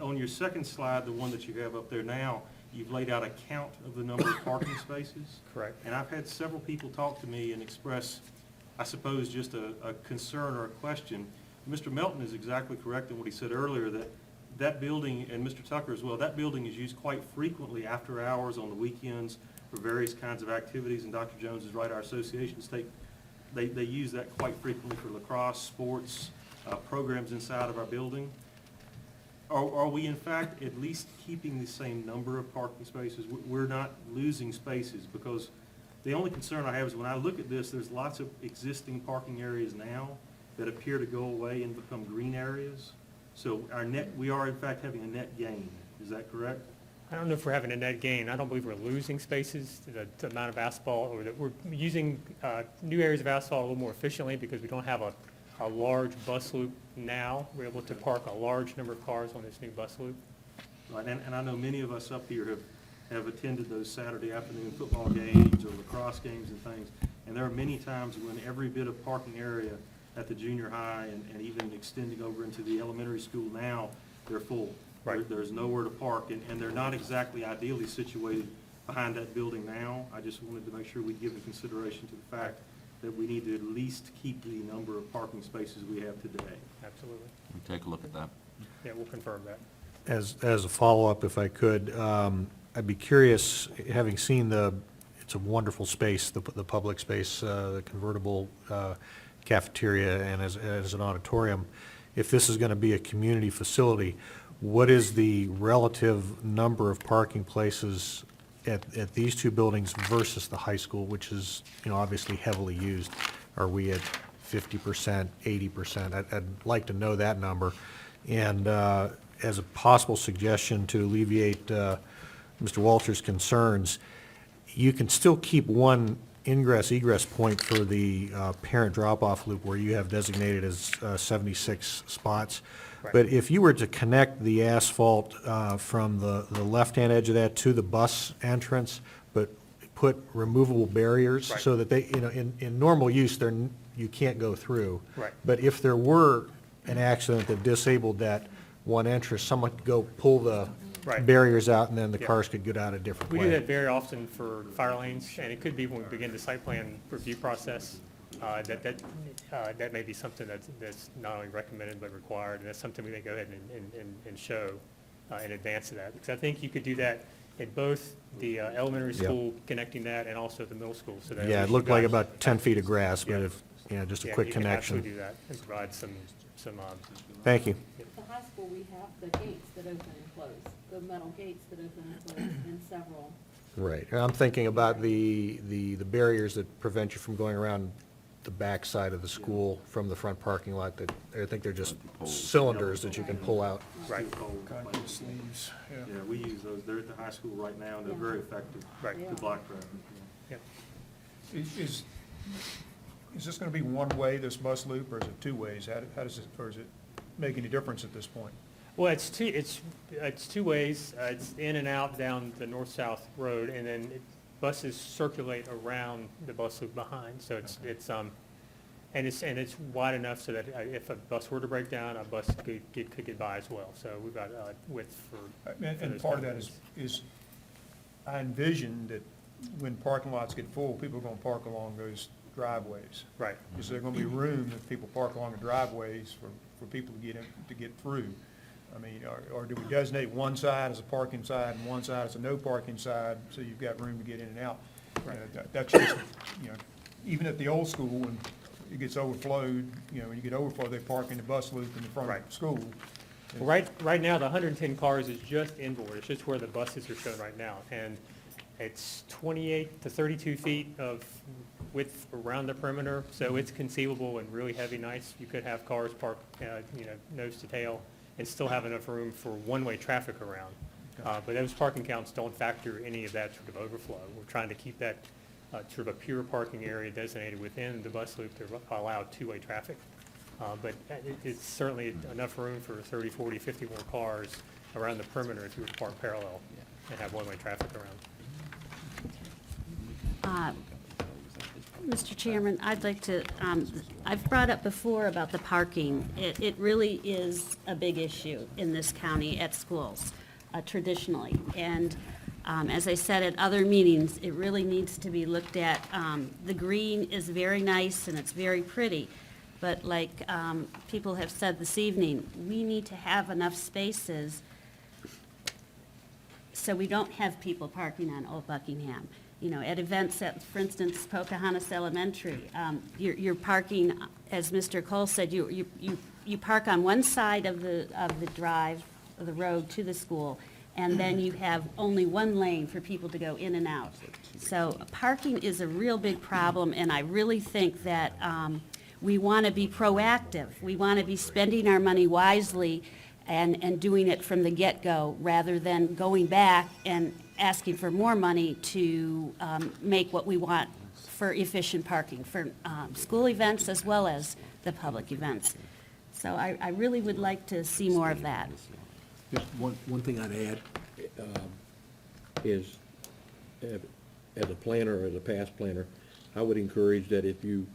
On your second slide, the one that you have up there now, you've laid out a count of the number of parking spaces. Correct. And I've had several people talk to me and express, I suppose, just a concern or a question. Mr. Melton is exactly correct in what he said earlier, that building, and Mr. Tucker as well, that building is used quite frequently after hours on the weekends for various kinds of activities, and Dr. Jones is right, our associations they use that quite frequently for lacrosse, sports, programs inside of our building. Are we in fact at least keeping the same number of parking spaces? We're not losing spaces, because the only concern I have is when I look at this, there's lots of existing parking areas now that appear to go away and become green areas. So we are in fact having a net gain. Is that correct? I don't know if we're having a net gain. I don't believe we're losing spaces, the amount of asphalt, or that we're using new areas of asphalt a little more efficiently, because we don't have a large bus loop now. We're able to park a large number of cars on this new bus loop. Right, and I know many of us up here have attended those Saturday afternoon football games or lacrosse games and things, and there are many times when every bit of parking area at the junior high and even extending over into the elementary school now, they're full. Right. There's nowhere to park, and they're not exactly ideally situated behind that building now. I just wanted to make sure we give consideration to the fact that we need to at least keep the number of parking spaces we have today. Absolutely. Take a look at that. Yeah, we'll confirm that. As a follow-up, if I could, I'd be curious, having seen it's a wonderful space, the public space, the convertible cafeteria, and as an auditorium, if this is going to be a community facility, what is the relative number of parking places at these two buildings versus the high school, which is, obviously heavily used? Are we at 50%, 80%? I'd like to know that number. And as a possible suggestion to alleviate Mr. Walter's concerns, you can still keep one ingress-egress point for the parent drop-off loop where you have designated as 76 spots. Right. But if you were to connect the asphalt from the left-hand edge of that to the bus entrance, but put removable barriers Right. so that they, in normal use, you can't go through. Right. But if there were an accident that disabled that one entrance, someone could go pull the Right. barriers out, and then the Yeah. cars could get out a different way. We do that very often for fire lanes, and it could be when we begin the site plan review process. That may be something that's not only recommended but required, and that's something we may go ahead and show in advance of that. Because I think you could do that at both the elementary Yeah. school, connecting that, and also the middle school. So that Yeah, it you looked like guys- about 10 feet of grass, but Yeah. if, just a Yeah, quick you can connection. absolutely do that and provide some. Thank you. At the high school, we have the gates that open and close, the metal gates that open and close in several. Right. And I'm thinking about the barriers that prevent you from going around the back side of the school from the front parking lot that, I think they're just cylinders that you can pull out. Right. Concrete sleeves, yeah. Yeah, we use those. They're at the high school right now, and they're very effective. Right. To block traffic. Yep. Is this gonna be one way, this bus loop, or is it two ways? How does it, or does it make any difference at this point? Well, it's two ways. It's in and out down the north-south road, and then buses circulate around the bus loop behind. So it's it's wide enough so that if a bus were to break down, a bus could get by as well. So we've got width for. And those part of that buses. is, I envision that when parking lots get full, people are gonna park along those driveways. Right. Is there gonna be room if people park along the driveways for people to get through? I mean, or do we designate one side as a parking side and one side as a no parking side, so you've got room to get in and out? That's just, even at the old school, when it gets overflowed, when you get overflow, they park in the bus loop in the front of Right. the school. Well, right now, the 110 cars is just inboard. It's just where the buses are shown right now. And it's 28 to 32 feet of width around the perimeter, so it's conceivable and really heavy nights. You could have cars parked, nose to tail, and still have enough room for one-way traffic around. But those parking counts don't factor any of that sort of overflow. We're trying to keep that sort of a pure parking area designated within the bus loop to allow two-way traffic. But it's certainly enough room for 30, 40, 50 more cars around the perimeter if you were to park parallel and have one-way traffic around. Mr. Chairman, I'd like to, I've brought up before about the parking. It really is a big issue in this county at schools, traditionally. And as I said at other meetings, it really needs to be looked at. The green is very nice and it's very pretty, but like people have said this evening, we need to have enough spaces so we don't have people parking on Old Buckingham. At events at, for instance, Pocahontas Elementary, you're parking, as Mr. Cole said, you park on one side of the drive, of the road to the school, and then you have only one lane for people to go in and out. So parking is a real big problem, and I really think that we want to be proactive. We want to be spending our money wisely and doing it from the get-go, rather than going back and asking for more money to make what we want for efficient parking, for school events as well as the public events. So I really would like to see more of that. Just one thing I'd add is, as a planner, as a past planner, I would encourage that if you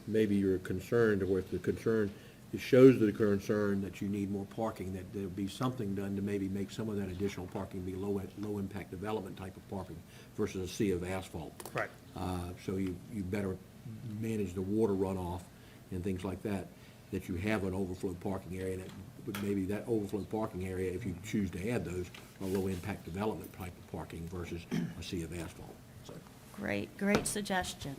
maybe you're concerned, or if the concern, it shows the concern that you need more parking, that there'll be something done to maybe make some of that additional parking be low-impact development type of parking versus a sea of asphalt. Right. So you better manage the water runoff and things like that, that you have an overflow parking area, that maybe that overflow parking area, if you choose to add those, are low-impact development type of parking versus a sea of asphalt. So, Great suggestion.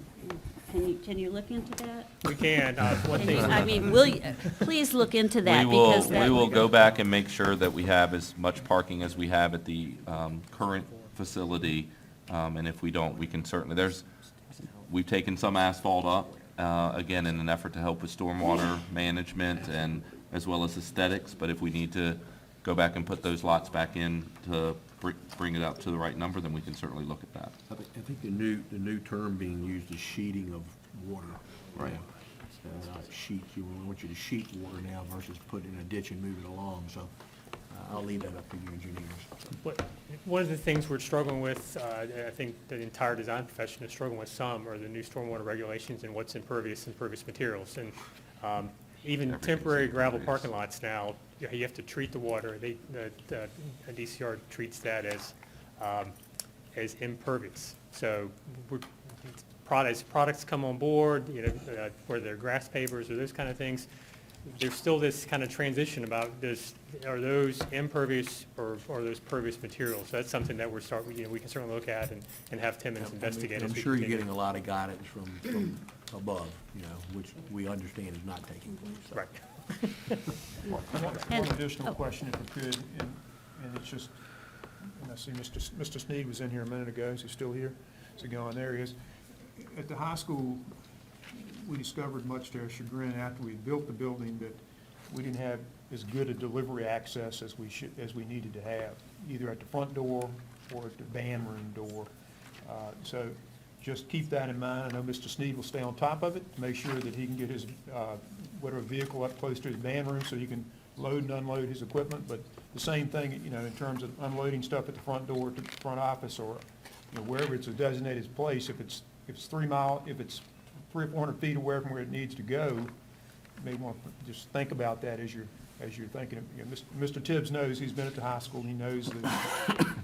Can you look into that? We can, one Can thing. you- I mean, will you, please look into that We will, because that. we will go back and make sure that we have as much parking as we have at the current facility. And if we don't, we can certainly, we've taken some asphalt up, again, in an effort to help with stormwater management and as well as aesthetics. But if we need to go back and put those lots back in to bring it up to the right number, then we can certainly look at that. I think the new term being used is sheeting of water. Right. Not sheet, we want you to sheet water now versus put in a ditch and move it along, so I'll leave that up to you engineers. One of the things we're struggling with, I think the entire design profession is struggling with some, are the new stormwater regulations and what's impervious materials. And even temporary gravel parking lots now, you have to treat the water. The DCR treats that as impervious. So as products come on board, whether they're grass pavers or those kind of things, there's still this kind of transition about this, are those impervious or are those pervious materials? So that's something that we can certainly look at and have Timmons investigate. I'm as we sure you're continue. getting a lot of guidance from above, which we understand is not taking place. So. Right. One additional oh. question, if I could, and it's just, and I see Mr. Sneed was in here a minute ago, is he still here? So going, there he is. At the high school, we discovered much to our chagrin after we built the building that we didn't have as good a delivery access as we needed to have, either at the front door or at the band room door. So just keep that in mind. I know Mr. Sneed will stay on top of it to make sure that he can get his, whatever vehicle up close to his band room so he can load and unload his equipment. But the same thing, in terms of unloading stuff at the front door to the front office or, wherever it's a designated place, if it's 3 or 400 feet away from where it needs to go, you may want to just think about that as you're thinking. Mr. Tibbs knows, he's been at the high school, he knows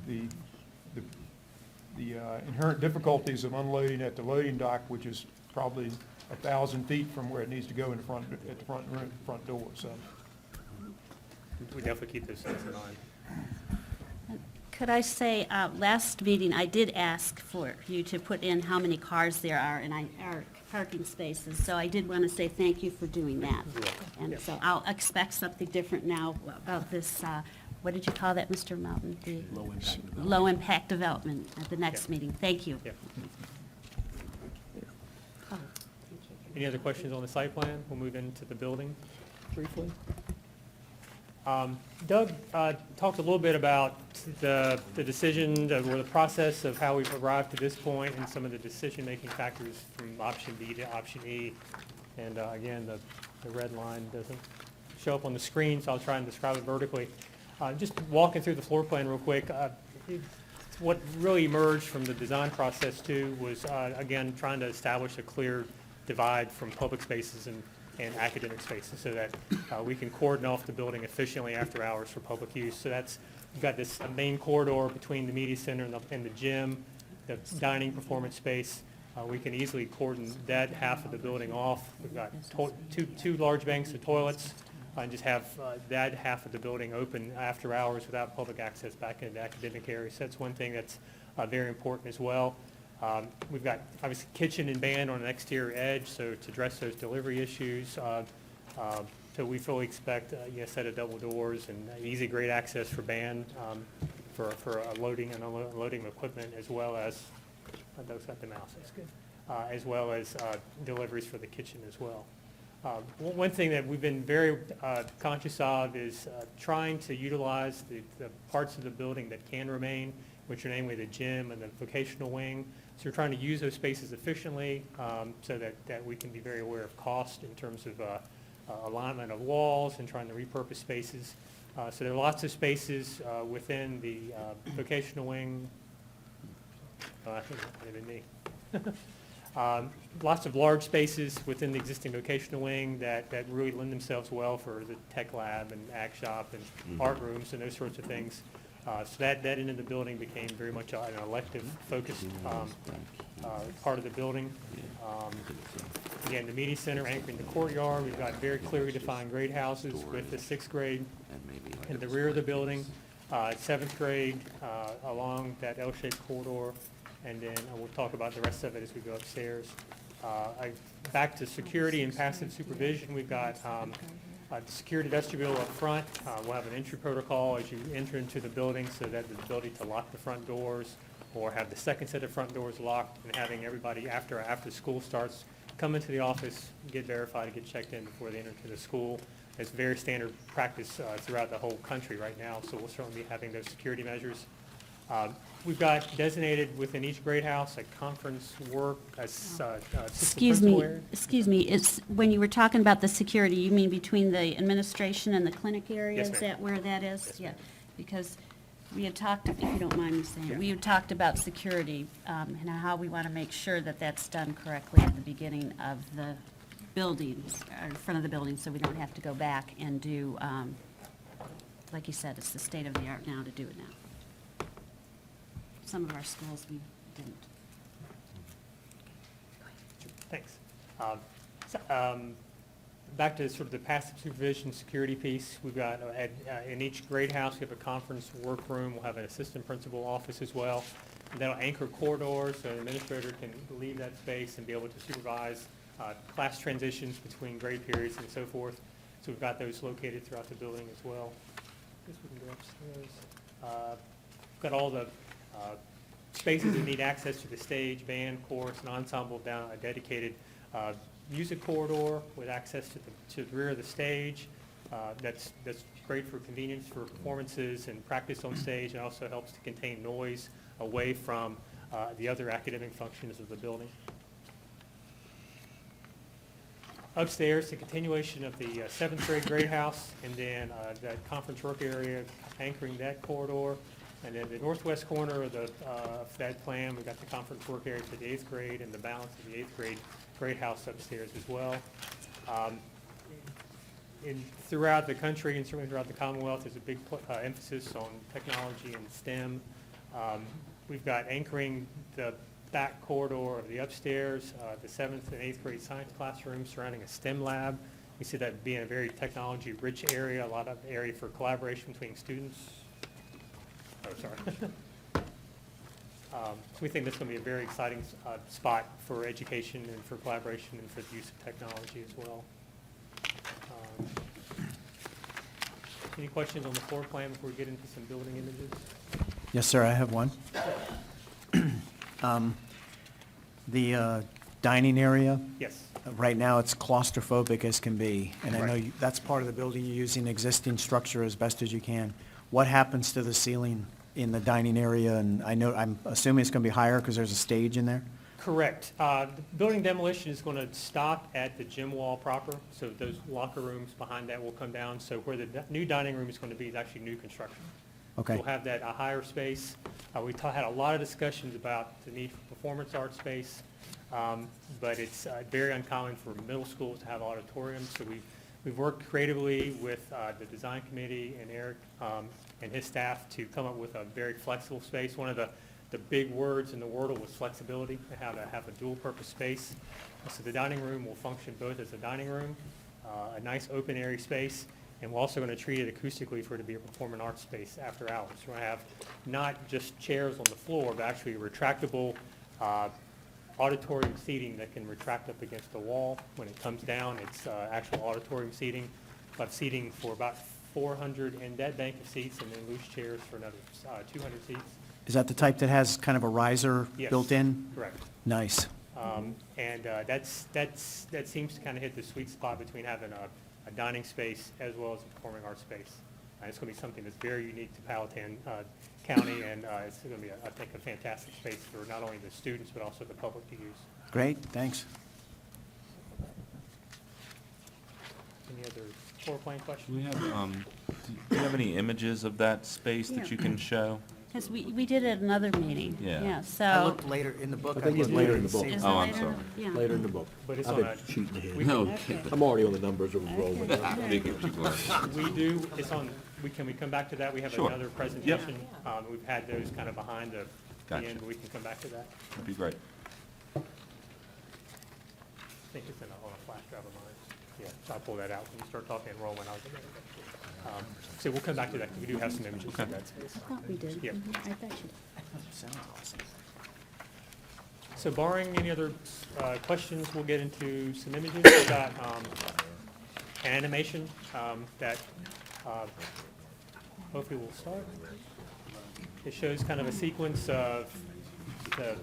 the inherent difficulties of unloading at the loading dock, which is probably 1,000 feet from where it needs to go in the front door, so. We definitely keep those things in mind. Could I say, last meeting, I did ask for you to put in how many cars there are in our parking spaces, so I did want to say thank you for doing that. And so I'll expect something different now about this, what did you call that, Mr. Mountain? The Low-impact development. Low-impact development at the next Yeah. meeting. Thank you. Yeah. Any other questions on the site plan? We'll move into the building briefly. Doug talked a little bit about the decision or the process of how we've arrived to this point and some of the decision-making factors from option B to option E. And again, the red line doesn't show up on the screen, so I'll try and describe it vertically. Just walking through the floor plan real quick, what really emerged from the design process too was, again, trying to establish a clear divide from public spaces and academic spaces so that we can cordon off the building efficiently after hours for public use. So we've got this main corridor between the media center and the gym, the dining performance space. We can easily cordon that half of the building off. We've got two large banks of toilets and just have that half of the building open after hours without public access back into academic areas. So that's one thing that's very important as well. We've got, obviously, kitchen and band on an exterior edge, so to address those delivery issues. So we fully expect a set of double doors and easy, great access for band for loading and unloading of equipment, as well as, Doug's got the mouse, that's good, as well as deliveries for the kitchen as well. One thing that we've been very conscious of is trying to utilize the parts of the building that can remain, which are namely the gym and the vocational wing. So we're trying to use those spaces efficiently so that we can be very aware of cost in terms of alignment of walls and trying to repurpose spaces. So there are lots of spaces within the vocational wing. I think it might have been me. Lots of large spaces within the existing vocational wing that really lend themselves well for the tech lab and act shop and art rooms and those sorts of things. So that end of the building became very much an elective focused part of the building. Again, the media center anchoring the courtyard. We've got very clearly defined grade houses with the 6th grade in the rear of the building, 7th grade along that L-shaped corridor, and then we'll talk about the rest of it as we go upstairs. Back to security and passive supervision, we've got the security vestibule up front. We'll have an entry protocol as you enter into the building, so that the ability to lock the front doors or have the second set of front doors locked, and having everybody after school starts come into the office, get verified, get checked in before they enter into the school. It's very standard practice throughout the whole country right now, so we'll certainly be having those security measures. We've got designated within each grade house a conference work, assistant principal area. Excuse me, it's, when you were talking about the security, you mean between the administration and the clinic area? Yes, Is ma'am. that where that is? Yes, Yeah, ma'am. because we had talked, if you don't mind me saying, Yeah. we had talked about security, and how we want to make sure that that's done correctly at the beginning of the buildings, or in front of the building, so we don't have to go back and do, like you said, it's the state of the art now to do it now. Some of our schools, we didn't. Thanks. Back to sort of the passive supervision security piece, we've got, in each grade house, we have a conference workroom, we'll have an assistant principal office as well. And that'll anchor corridors, so an administrator can leave that space and be able to supervise class transitions between grade periods and so forth. So we've got those located throughout the building as well. I guess we can go upstairs. We've got all the spaces that need access to the stage, band, chorus, and ensemble down a dedicated music corridor with access to the rear of the stage. That's great for convenience for performances and practice on stage, and also helps to contain noise away from the other academic functions of the building. Upstairs, the continuation of the seventh grade house, and then that conference work area anchoring that corridor. And then the northwest corner of that plan, we've got the conference work area for the 8th grade and the balance of the 8th grade house upstairs as well. Throughout the country and certainly throughout the Commonwealth, there's a big emphasis on technology and STEM. We've got anchoring the back corridor of the upstairs, the 7th and 8th grade science classrooms surrounding a STEM lab. We see that being a very technology-rich area, a lot of area for collaboration between students. Oh, sorry. So we think that's going to be a very exciting spot for education and for collaboration and for the use of technology as well. Any questions on the floor plan before we get into some building images? Yes, sir, I have one. The dining area, Yes. right now, it's claustrophobic as can be, and I know Right. that's part of the building, you're using existing structure as best as you can. What happens to the ceiling in the dining area? And I'm assuming it's going to be higher because there's a stage in there? Correct. The building demolition is going to stop at the gym wall proper, so those locker rooms behind that will come down. So where the new dining room is going to be is actually new construction. Okay. We'll have that a higher space. We had a lot of discussions about the need for performance art space, but it's very uncommon for middle schools to have auditoriums. So we've worked creatively with the design committee and Eric and his staff to come up with a very flexible space. One of the big words in the Wordle was flexibility, and how to have a dual-purpose space. So the dining room will function both as a dining room, a nice open area space, and we're also going to treat it acoustically for it to be a performing arts space after hours. We're going to have not just chairs on the floor, but actually retractable auditorium seating that can retract up against the wall. When it comes down, it's actual auditorium seating. We'll have seating for about 400 in that bank of seats, and then loose chairs for another 200 seats. Is that the type that has kind of a riser Yes, built in? correct. Nice. And that seems to kind of hit the sweet spot between having a dining space as well as a performing arts space. It's going to be something that's very unique to Powhatan County, and it's going to be, I think, a fantastic space for not only the students, but also the public to use. Great, thanks. Any other floor plan Do questions? we have, do you have any images of that space that you can show? Because we did it at another meeting. Yeah. Yeah, so. I looked later in the book. I think it's later in the book. Is it Oh, I'm later? sorry. Yeah. Later in the book. But it's I've on been a- shooting ahead. we No. Okay. I'm already on the numbers of enrollment. We do, it's on, can we come back to that? We have Sure. another presentation. We've had those kind of behind the Gotcha. end, but we can come back to that. That'd be great. I think it's on a flash drive of mine. Yeah, so I'll pull that out. When you start talking enrollment, I'll get it. So we'll come back to that, because we do have some images of that space. I thought we did. Yep. I thought you did. Sounds awesome. So barring any other questions, we'll get into some images. We've got an animation that hopefully will start. It shows kind of a sequence of the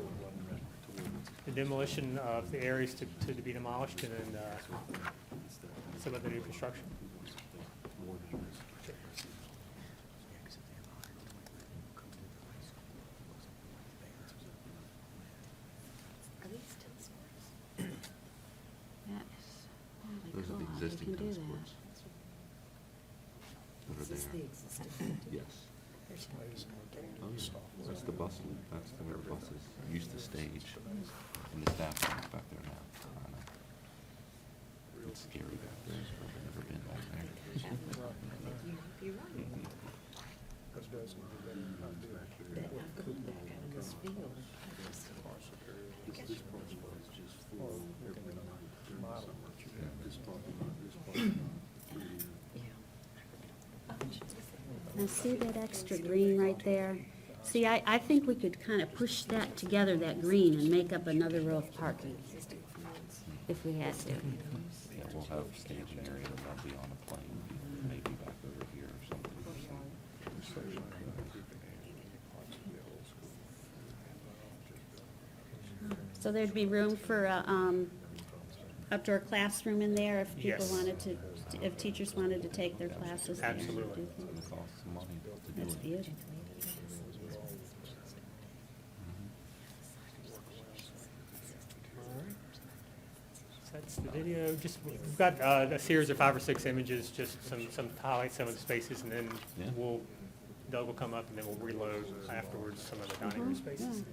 demolition of the areas to be demolished and then some of the new construction. Those are the existing tennis courts. That are there. Yes. Oh, yeah. That's the bus loop, that's where buses used to stage, and the staff is back there now. I know. It's scary back there, I've never been back there. Now, see that extra green right there? See, I think we could kind of push that together, that green, and make up another row of parking, if we had to. Yeah, we'll have staging area that will be on a plane, maybe back over here or something. So there'd be room for a outdoor classroom in there if people Yes. wanted to, if teachers wanted to take their classes there. and Absolutely. do things. It's all some money to do That's it. beautiful. So that's the video. Just, we've got a series of 5 or 6 images, just some to highlight some of the spaces, and then Yeah. Doug will come up and then we'll reload afterwards some of the dining room Mhm, spaces.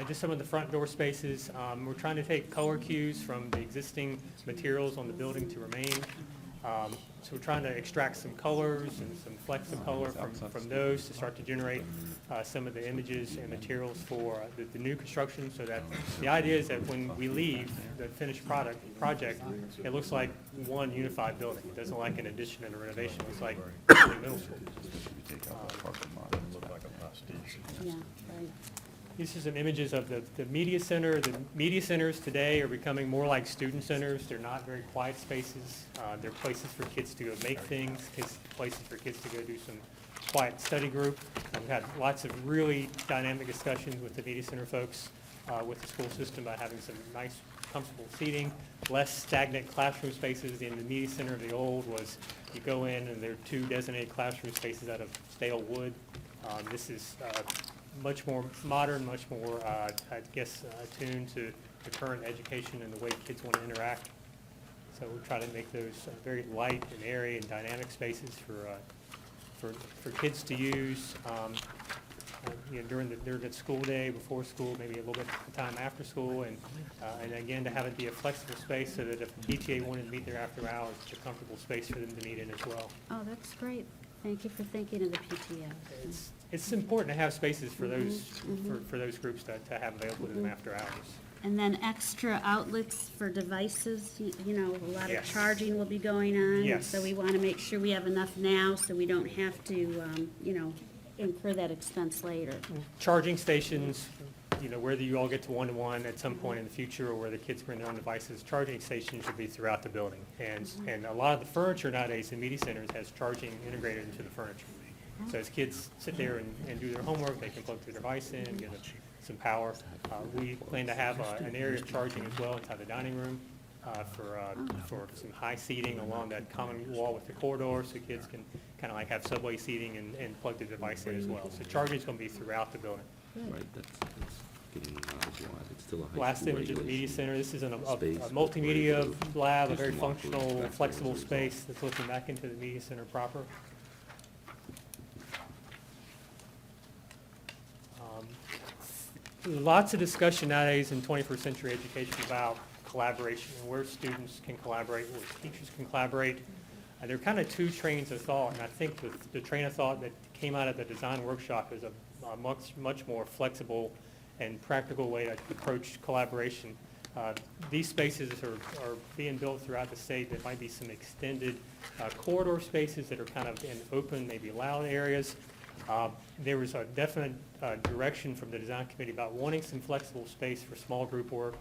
Just some of the front door spaces. We're trying to take color cues from the existing materials on the building to remain. So we're trying to extract some colors and some flecks of color from those to start to generate some of the images and materials for the new construction, so that the idea is that when we leave the finished project, it looks like one unified building. It doesn't look like an addition and a renovation. It looks like middle school. We take out that parking lot. Yeah, right. These are some images of the media center. The media centers today are becoming more like student centers. They're not very quiet spaces. They're places for kids to go make things, places for kids to go do some quiet study group. We've had lots of really dynamic discussions with the media center folks, with the school system about having some nice, comfortable seating, less stagnant classroom spaces. In the media center of the old was, you go in and there are 2 designated classroom spaces out of stale wood. This is much more modern, much more, I guess, attuned to the current education and the way kids want to interact. So we try to make those very light and airy and dynamic spaces for kids to use, during the school day, before school, maybe a little bit of time after school, and again, to have it be a flexible space so that if the PTA wanted to meet there after hours, it's a comfortable space for them to meet in as well. Oh, that's great. Thank you for thinking of the PTO. It's important to have spaces for those, for those groups to have available to them after hours. And then extra outlets for devices, you know, a lot of Yes. charging will be going on. Yes. So we want to make sure we have enough now, so we don't have to, incur that expense later. Charging stations, whether you all get to one-to-one at some point in the future or where the kids bring their own devices, charging stations should be throughout the building. And a lot of the furniture nowadays in media centers has charging integrated into the furniture. So as kids sit there and do their homework, they can plug their device in, get some power. We plan to have an area of charging as well inside the dining room for some high seating along that common wall with the corridor, so kids can kind of like have subway seating and plug their device in as well. So charging is going to be throughout the building. Right, that's getting knowledge-wise, it's still a high school Last image of the media regulation. center, this is a Space, but multimedia very lab, a just very some lockers, functional, that's flexible what it is. space that's looking back into the media center proper. Lots of discussion nowadays in 21st century education about collaboration and where students can collaborate, where teachers can collaborate. There are kind of 2 trains of thought, and I think the train of thought that came out of the design workshop is a much more flexible and practical way to approach collaboration. These spaces are being built throughout the state. There might be some extended corridor spaces that are kind of in open, maybe loud areas. There was a definite direction from the design committee about wanting some flexible space for small group work,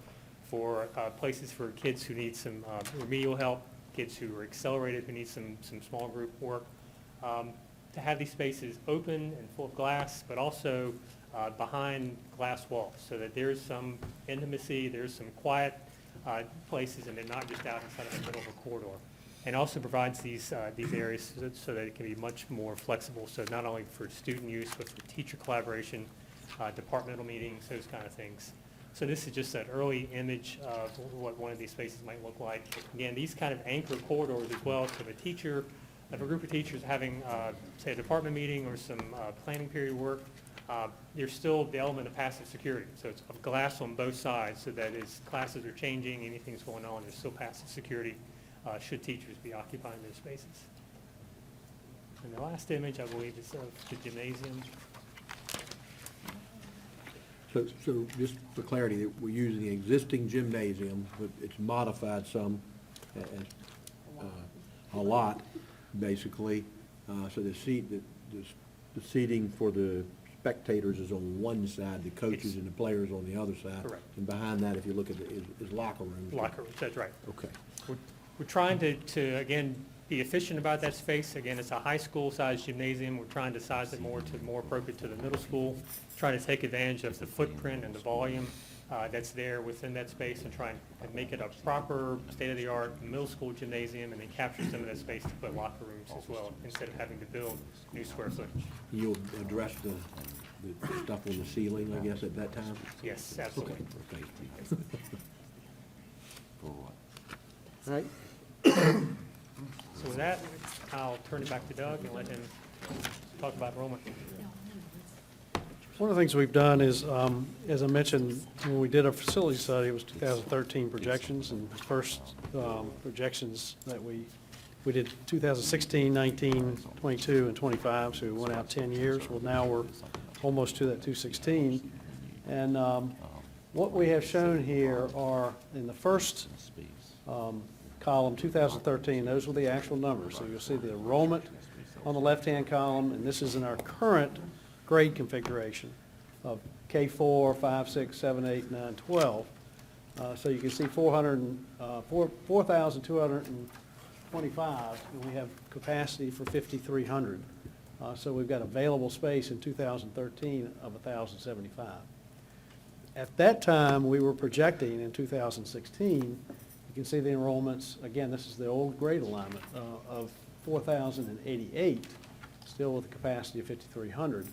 for places for kids who need some remedial help, kids who are accelerated, who need some small group work, to have these spaces open and full of glass, but also behind glass walls, so that there's some intimacy, there's some quiet places, and they're not just out inside of the middle of a corridor. And also provides these areas so that it can be much more flexible, so not only for student use, but for teacher collaboration, departmental meetings, those kind of things. So this is just an early image of what one of these spaces might look like. Again, these kind of anchor corridors as well, so the teacher, if a group of teachers having, say, a department meeting or some planning period work, there's still the element of passive security. So it's of glass on both sides, so that as classes are changing, anything's going on, there's still passive security, should teachers be occupying those spaces. And the last image, I believe, is of the gymnasium. So just for clarity, that we're using the existing gymnasium, but it's modified some, as, a lot, basically. So the seating for the spectators is on one side, the coaches and the players on the other side. Correct. And behind that, if you look at it, is locker rooms. Locker rooms, that's right. Okay. We're trying to, again, be efficient about that space. Again, it's a high school-sized gymnasium. We're trying to size it more appropriate to the middle school, trying to take advantage of the footprint and the volume that's there within that space, and try and make it a proper, state-of-the-art middle school gymnasium, and then capture some of that space to put locker rooms as well, instead of having to build new square footage. You'll address the stuff on the ceiling, I guess, at that time? Yes, absolutely. Okay. For what? All right. So with that, I'll turn it back to Doug and let him talk about enrollment. One of the things we've done is, as I mentioned, when we did our facility study, it was 2013 projections, and the first projections that we did 2016, 19, 22, and 25, so we went out 10 years. Well, now we're almost to that 2016. And what we have shown here are, in the first column, 2013, those were the actual numbers. So you'll see the enrollment on the left-hand column, and this is in our current grade configuration of K4, 5, 6, 7, 8, 9, 12. So you can see 4,225, and we have capacity for 5,300. So we've got available space in 2013 of 1,075. At that time, we were projecting in 2016, you can see the enrollments, again, this is the old grade alignment, of 4,088, still with a capacity of 5,300.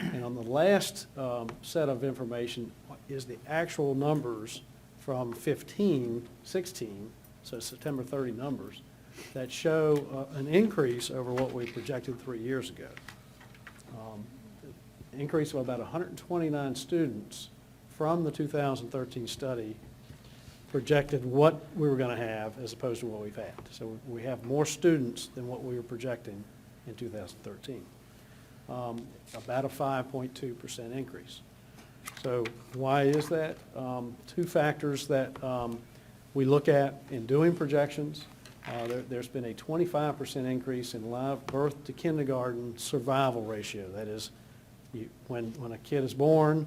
And on the last set of information is the actual numbers from 15, 16, so September 30 numbers, that show an increase over what we projected 3 years ago. Increase of about 129 students from the 2013 study projected what we were going to have as opposed to what we've had. So we have more students than what we were projecting in 2013. About a 5.2% increase. So why is that? Two factors that we look at in doing projections. There's been a 25% increase in live birth to kindergarten survival ratio. That is, when a kid is born,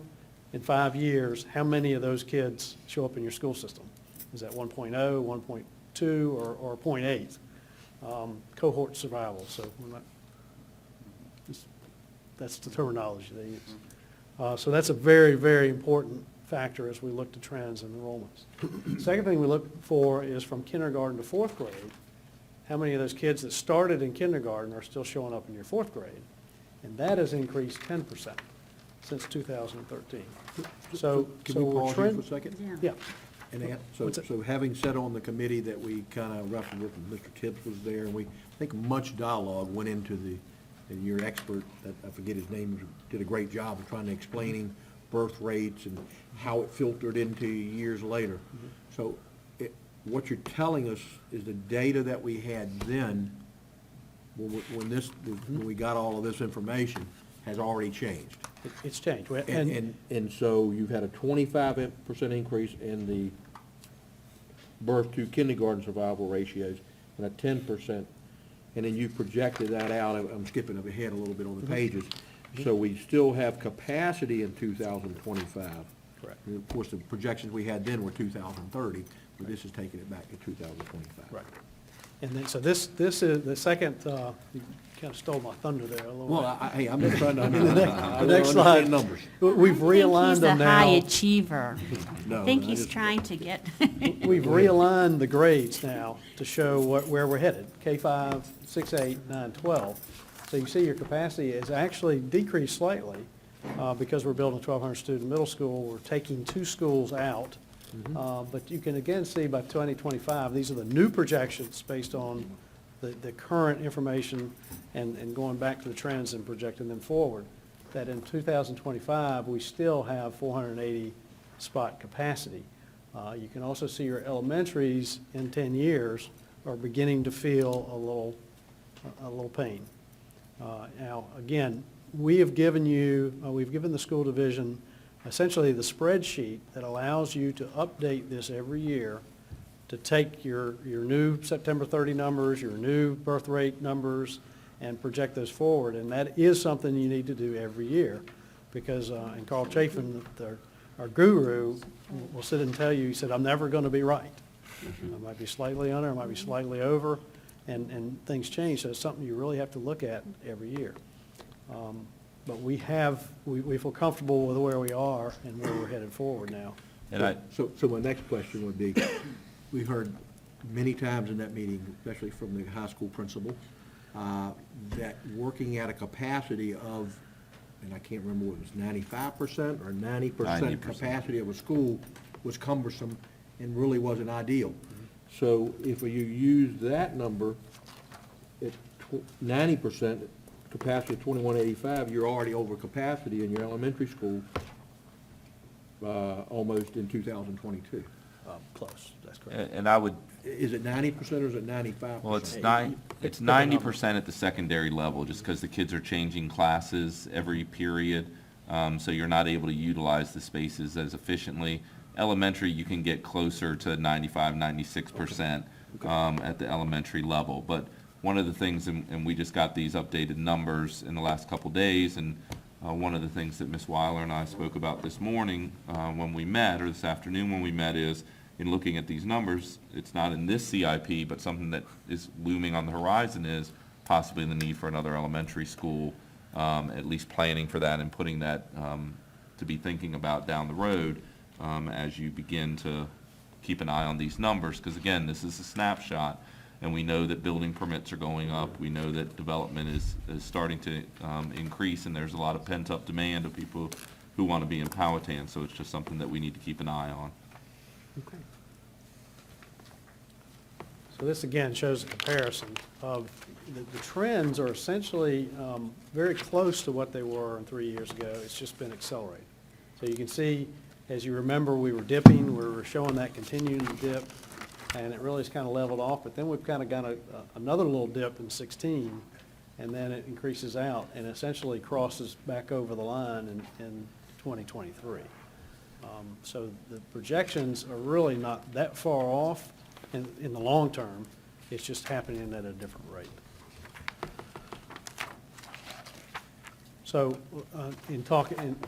in 5 years, how many of those kids show up in your school system? Is that 1.0, 1.2, or 0.8? Cohort survival, so we're not, that's the terminology they use. So that's a very, very important factor as we look to trends and enrollments. Second thing we look for is from kindergarten to fourth grade, how many of those kids that started in kindergarten are still showing up in your fourth grade? And that has increased 10% since 2013. So Can we we're pause you trend- for a second? Yeah. And What's that? so having said on the committee that we kind of roughly, Mr. Tibbs was there, and I think much dialogue went into and your expert, I forget his name, did a great job of trying to explaining birth rates and how it filtered into years later. So what you're telling us is the data that we had then, when we got all of this information, has already changed. It's changed. And so you've had a 25% increase in the birth to kindergarten survival ratios and a 10% and then you projected that out, I'm skipping ahead a little bit on the pages. So we still have capacity in 2025. Correct. And of course, the projections we had then were 2030, but this is taking it back to 2025. Right. And then, so this is the second, you kind of stole my thunder there a little bit. Well, hey, I'm just trying to, The next slide. numbers. We've realigned them He's a high now. achiever. No, I think I he's just- trying to get, We've realigned the grades now to show where we're headed, K-5, 6, 8, 9, 12. So you see your capacity has actually decreased slightly because we're building a 1,200-student middle school. We're taking 2 schools out. But you can again see by 2025, these are the new projections based on the current information and going back to the trends and projecting them forward, that in 2025, we still have 480 spot capacity. You can also see your elementaries in 10 years are beginning to feel a little pain. Now, again, we have given you, we've given the school division essentially the spreadsheet that allows you to update this every year to take your new September 30 numbers, your new birth rate numbers, and project those forward. And that is something you need to do every year because, and Carl Chafin, our guru, will sit and tell you, he said, I'm never going to be right. I might be slightly under, I might be slightly over, and things change. So it's something you really have to look at every year. But we feel comfortable with where we are and where we're headed forward now. And So my next question would be, we've heard many times in that meeting, especially from the high school principal, that working at a capacity of, and I can't remember what it was, 95% or 90% 90%. capacity of a school was cumbersome and really wasn't ideal. So if you use that number at 90%, capacity of 2185, you're already over capacity in your elementary school, almost in 2022. Close, that's correct. and I would, Is it 90% or is it 95%? well, it's 90% at the secondary level, just because the kids are changing classes every period, so you're not able to utilize the spaces as efficiently. Elementary, you can get closer to 95, 96% at the elementary level. But one of the things, and we just got these updated numbers in the last couple days, and one of the things that Ms. Weiler and I spoke about this morning when we met, or this afternoon when we met, is in looking at these numbers, it's not in this CIP, but something that is looming on the horizon is possibly the need for another elementary school, at least planning for that and putting that to be thinking about down the road as you begin to keep an eye on these numbers. Because again, this is a snapshot, and we know that building permits are going up. We know that development is starting to increase, and there's a lot of pent-up demand of people who want to be in Powhatan. So it's just something that we need to keep an eye on. Okay. So this again shows a comparison of, the trends are essentially very close to what they were 3 years ago. It's just been accelerated. So you can see, as you remember, we were dipping, we were showing that continuing to dip, and it really has kind of leveled off. But then we've kind of got another little dip in 16, and then it increases out and essentially crosses back over the line in 2023. So the projections are really not that far off in the long term. It's just happening at a different rate. So in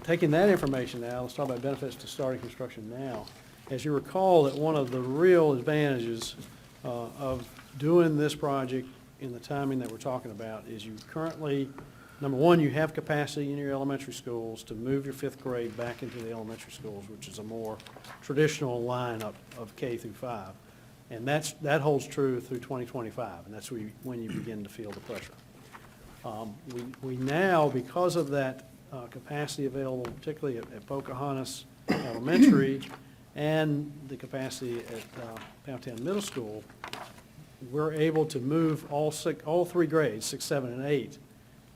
taking that information now, let's talk about benefits to starting construction now. As you recall, that one of the real advantages of doing this project in the timing that we're talking about is you currently, number one, you have capacity in your elementary schools to move your 5th grade back into the elementary schools, which is a more traditional lineup of K through 5. And that holds true through 2025, and that's when you begin to feel the pressure. We now, because of that capacity available, particularly at Pocahontas Elementary and the capacity at Powhatan Middle School, we're able to move all 3 grades, 6, 7, and 8,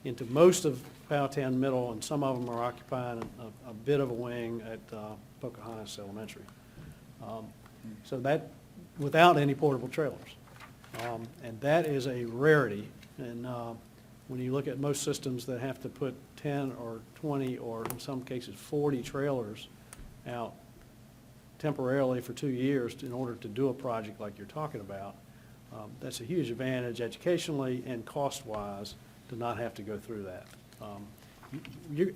into most of Powhatan Middle, and some of them are occupying a bit of a wing at Pocahontas Elementary. So that, without any portable trailers. And that is a rarity. And when you look at most systems that have to put 10 or 20 or in some cases 40 trailers out temporarily for 2 years in order to do a project like you're talking about, That's a huge advantage educationally and cost-wise to not have to go through that.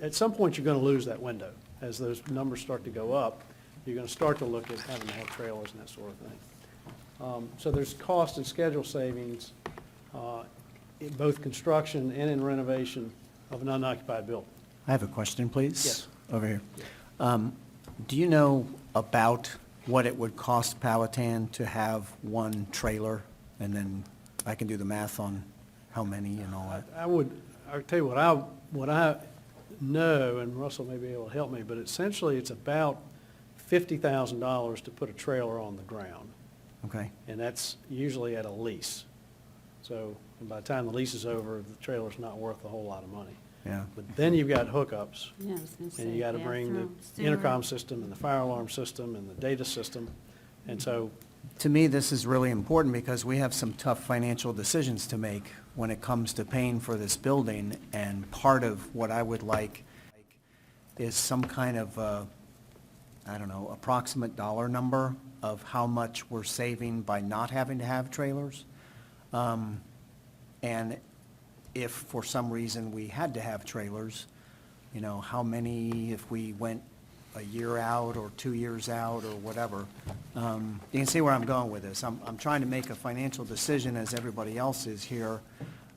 At some point, you're going to lose that window. As those numbers start to go up, you're going to start to look at having to have trailers and that sort of thing. So there's cost and schedule savings in both construction and in renovation of an unoccupied building. I have a question, please. Yes. Over here. Do you know about what it would cost Powhatan to have one trailer? And then I can do the math on how many and all that. I'll tell you what I know, and Russell may be able to help me, but essentially it's about $50,000 to put a trailer on the ground. Okay? And that's usually at a lease. So, and by the time the lease is over, the trailer's not worth a whole lot of money. Yeah. But then you've got hookups, Yeah, I was gonna say and you gotta bring bathroom, the sewer. intercom system and the fire alarm system and the data system. And so, To me, this is really important because we have some tough financial decisions to make when it comes to paying for this building. And part of what I would like is some kind of, I don't know, approximate dollar number of how much we're saving by not having to have trailers. And if for some reason we had to have trailers, you know, how many, if we went a year out or 2 years out or whatever. You can see where I'm going with this. I'm trying to make a financial decision as everybody else is here.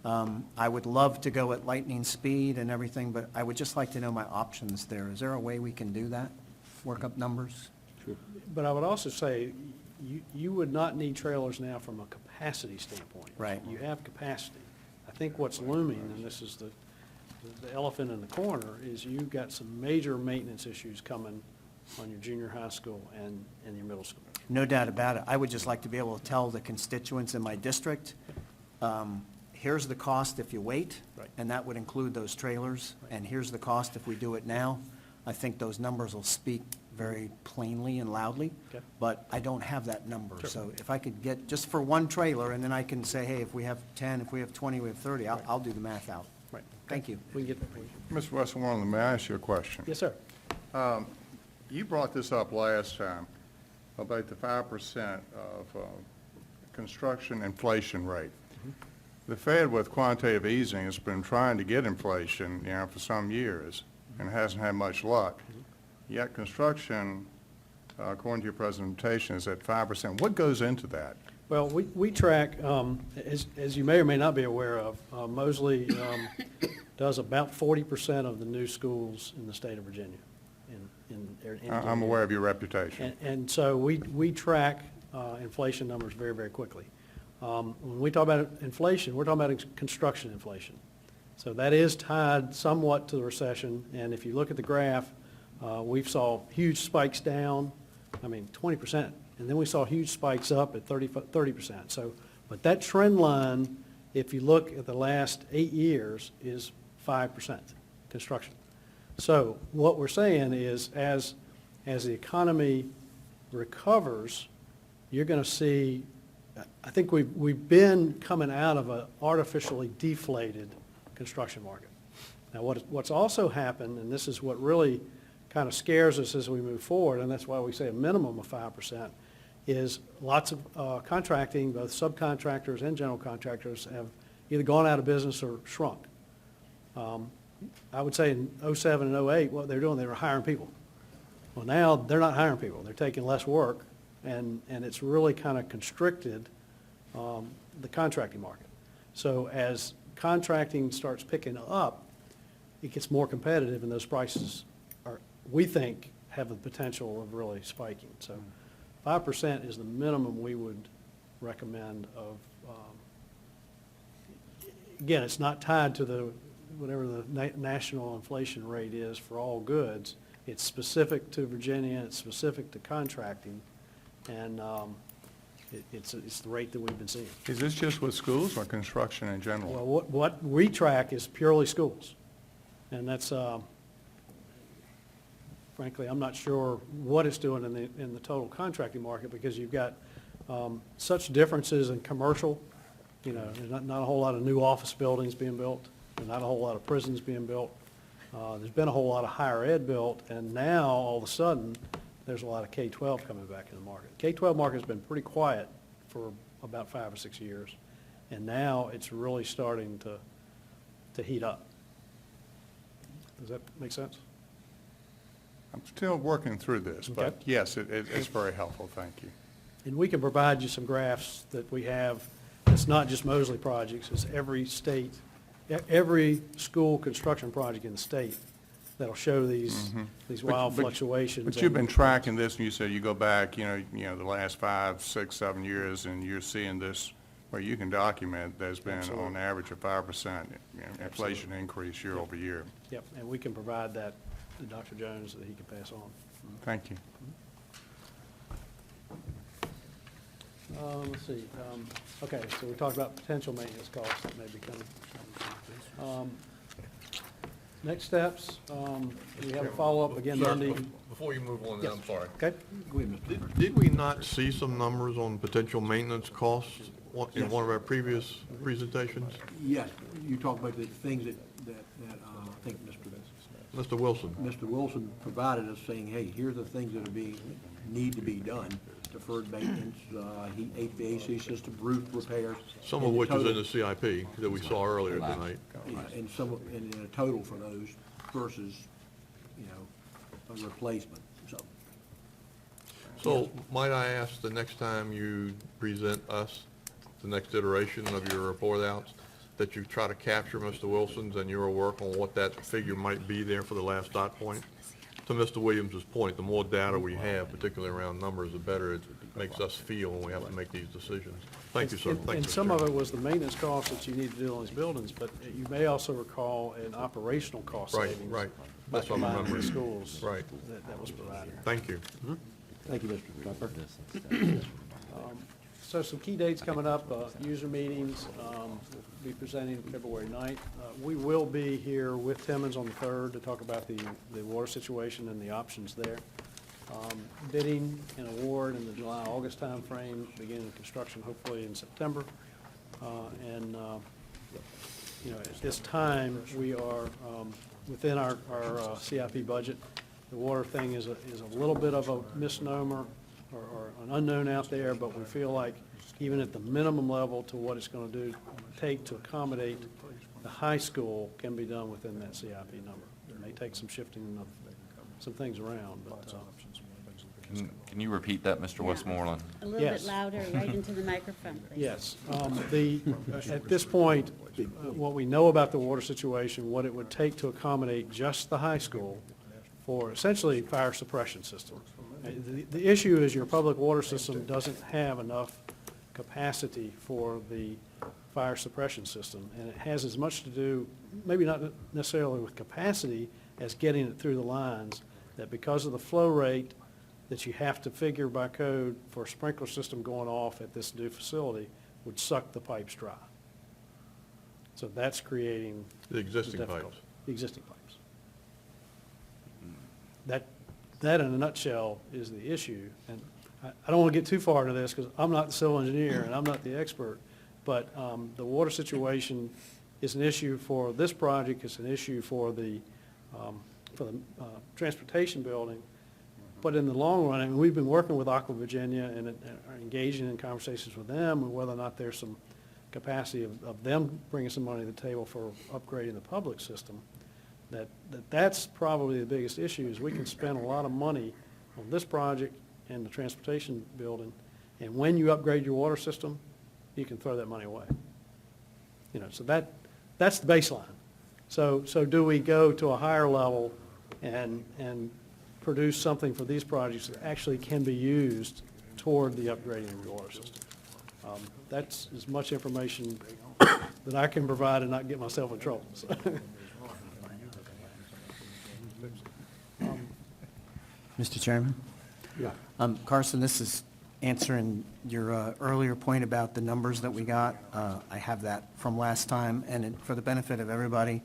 I would love to go at lightning speed and everything, but I would just like to know my options there. Is there a way we can do that? Work up numbers? but I would also say, you would not need trailers now from a capacity standpoint. Right. You have capacity. I think what's looming, and this is the elephant in the corner, is you've got some major maintenance issues coming on your junior high school and your middle school. No doubt about it. I would just like to be able to tell the constituents in my district, here's the cost if you wait. Right. And that would include those trailers. And here's the cost if we do it now. I think those numbers will speak very plainly and loudly. Okay. But I don't have that number. Sure. So if I could get, just for one trailer, and then I can say, hey, if we have 10, if we have 20, we have 30, I'll do the math out. Right. Thank you. We can get, Mr. Westmoreland, may I ask you a question? yes, sir. You brought this up last time about the 5% of construction inflation rate. The Fed, with quantitative easing, has been trying to get inflation, for some years, and hasn't had much luck. Yet construction, according to your presentation, is at 5%. What goes into that? Well, we track, as you may or may not be aware of, Mosley does about 40% of the new schools in the state of Virginia. I'm aware of your reputation. And so we track inflation numbers very, very quickly. When we talk about inflation, we're talking about construction inflation. So that is tied somewhat to the recession, and if you look at the graph, we saw huge spikes down, 20%, and then we saw huge spikes up at 30%. So, but that trend line, if you look at the last 8 years, is 5% construction. So what we're saying is, as the economy recovers, you're going to see, I think we've been coming out of an artificially deflated construction market. Now, what's also happened, and this is what really kind of scares us as we move forward, and that's why we say a minimum of 5%, is lots of contracting, both subcontractors and general contractors, have either gone out of business or shrunk. I would say in '07 and '08, what they're doing, they were hiring people. Well, now they're not hiring people. They're taking less work, and it's really kind of constricted the contracting market. So as contracting starts picking up, it gets more competitive, and those prices are, we think, have the potential of really spiking. So 5% is the minimum we would recommend of, again, it's not tied to whatever the national inflation rate is for all goods. It's specific to Virginia, it's specific to contracting, and it's the rate that we've been seeing. Is this just with schools or construction in general? Well, what we track is purely schools, and that's, frankly, I'm not sure what it's doing in the total contracting market, because you've got such differences in commercial. There's not a whole lot of new office buildings being built. There's not a whole lot of prisons being built. There's been a whole lot of higher ed built, and now, all of a sudden, there's a lot of K-12 coming back in the market. K-12 market has been pretty quiet for about 5 or 6 years. And now it's really starting to heat up. Does that make sense? I'm still working through this, but Okay. yes, it's very helpful, thank you. And we can provide you some graphs that we have. It's not just Mosley projects, it's every state, every school construction project in the state that'll show these wild fluctuations. But you've been tracking this, and you said you go back, the last 5, 6, 7 years, and you're seeing this, where you can document there's been Absolutely. on average a 5% inflation increase year over year. Yep, and we can provide that to Dr. Jones that he can pass on. Thank you. Let's see, okay, so we talked about potential maintenance costs that may be coming. Next steps, we have a follow-up again Sir, Monday. Before you move on, Yes. I'm sorry. Okay? Go ahead, Mr. Did we not see some numbers on potential maintenance costs in one of our previous presentations? Yes, you talk about the things that I think Mr. Wilson? Mr. Wilson provided us saying, hey, here are the things that need to be done. Deferred maintenance, HVAC system, roof repairs. Some and of which is in total- the CIP that we saw earlier tonight. Yeah, and and a total for those versus, a replacement, so. So might I ask the next time you present us the next iteration of your report outs, that you try to capture Mr. Wilson's and your work on what that figure might be there for the last dot point? To Mr. Williams's point, the more data we have, particularly around numbers, the better it makes us feel when we have to make these decisions. Thank you, sir. And- Thank you, And Mr. some of Chairman. it was the maintenance costs that you need to do on these buildings, but you may also recall an operational cost Right, savings. right. By That's what I'm combining the remembering. schools. Right. That was provided. Thank you. Thank you, Mr. Tucker. So some key dates coming up, user meetings, we'll be presenting February 9th. We will be here with Timmons on the 3rd to talk about the water situation and the options there. Bidding and award in the July-August timeframe, beginning construction hopefully in September. At this time, we are within our CIP budget. The water thing is a little bit of a misnomer or an unknown out there, but we feel like even at the minimum level to what it's going to take to accommodate the high school can be done within that CIP number. It may take some shifting of some things around, but, Can you repeat that, Mr. Westmoreland? A little Yes. bit louder, right into the microphone, please. yes. At this point, what we know about the water situation, what it would take to accommodate just the high school for essentially fire suppression system. The issue is your public water system doesn't have enough capacity for the fire suppression system, and it has as much to do, maybe not necessarily with capacity, as getting it through the lines, that because of the flow rate that you have to figure by code for a sprinkler system going off at this new facility would suck the pipes dry. So that's creating The existing difficulty. pipes. The existing pipes. That in a nutshell is the issue, and I don't want to get too far into this because I'm not the civil engineer and I'm not the expert, but the water situation is an issue for this project, it's an issue for the transportation building, but in the long run, I mean, we've been working with Aqua Virginia and are engaging in conversations with them and whether or not there's some capacity of them bringing some money to the table for upgrading the public system. That's probably the biggest issue, is we can spend a lot of money on this project and the transportation building, and when you upgrade your water system, you can throw that money away. So that's the baseline. So do we go to a higher level and produce something for these projects that actually can be used toward the upgrading of your water system? That's as much information that I can provide and not get myself in trouble. So. Mr. Chairman? Yeah. Carson, this is answering your earlier point about the numbers that we got. I have that from last time, and for the benefit of everybody,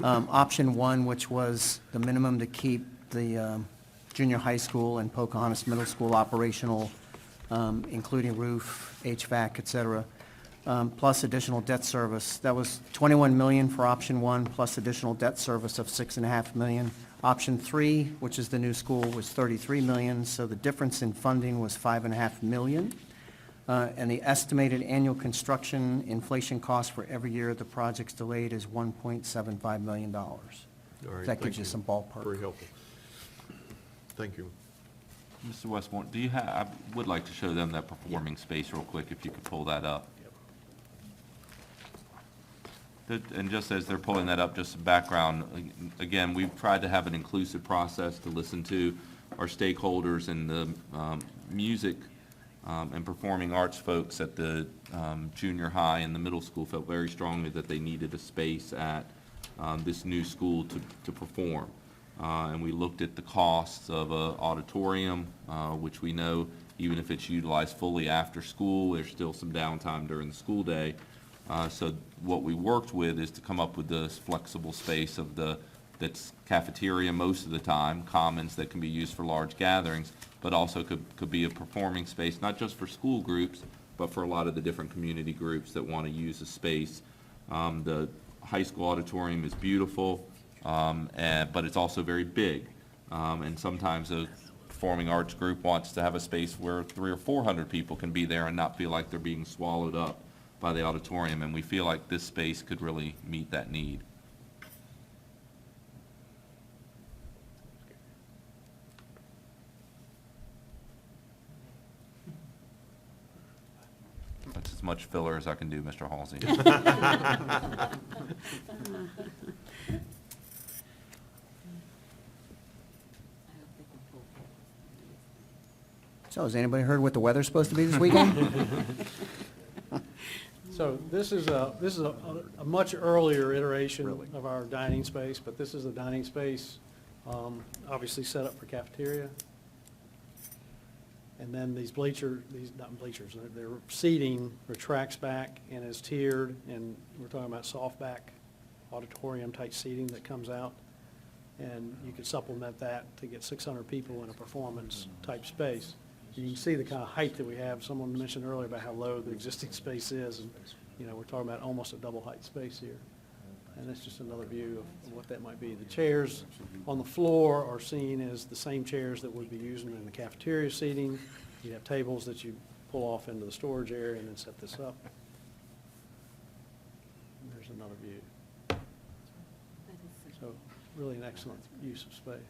option one, which was the minimum to keep the junior high school and Pocahontas Middle School operational, including roof, HVAC, et cetera, plus additional debt service. That was $21 million for option one, plus additional debt service of $6.5 million. Option three, which is the new school, was $33 million, so the difference in funding was $5.5 million. And the estimated annual construction inflation cost for every year the project's delayed is $1.75 million. All right, That gives thank you some ballpark. Very helpful. Thank you. Mr. Westmore, do you have, I would like to show them that performing space real quick, if you could pull that up. And just as they're pulling that up, just some background, again, we've tried to have an inclusive process to listen to our stakeholders, and the music and performing arts folks at the junior high and the middle school felt very strongly that they needed a space at this new school to perform. And we looked at the costs of an auditorium, which we know even if it's utilized fully after school, there's still some downtime during the school day. So what we worked with is to come up with this flexible space of that's cafeteria most of the time, commons that can be used for large gatherings, but also could be a performing space, not just for school groups, but for a lot of the different community groups that want to use the space. The high school auditorium is beautiful, but it's also very big. And sometimes a performing arts group wants to have a space where 300 or 400 people can be there and not feel like they're being swallowed up by the auditorium, and we feel like this space could really meet that need. That's as much filler as I can do, Mr. Halsey. So has anybody heard what the weather's supposed to be this weekend? So this is a much earlier iteration of our dining space, but this is the dining space, obviously set up for cafeteria. And then these not bleachers, their seating retracts back and is tiered, and we're talking about softback auditorium type seating that comes out. And you could supplement that to get 600 people in a performance type space. You can see the kind of height that we have. Someone mentioned earlier about how low the existing space is, and, you know, we're talking about almost a double height space here. And that's just another view of what that might be. The chairs on the floor are seen as the same chairs that we'd be using in the cafeteria seating. You have tables that you pull off into the storage area and then set this up. And there's another view. So really an excellent use of space.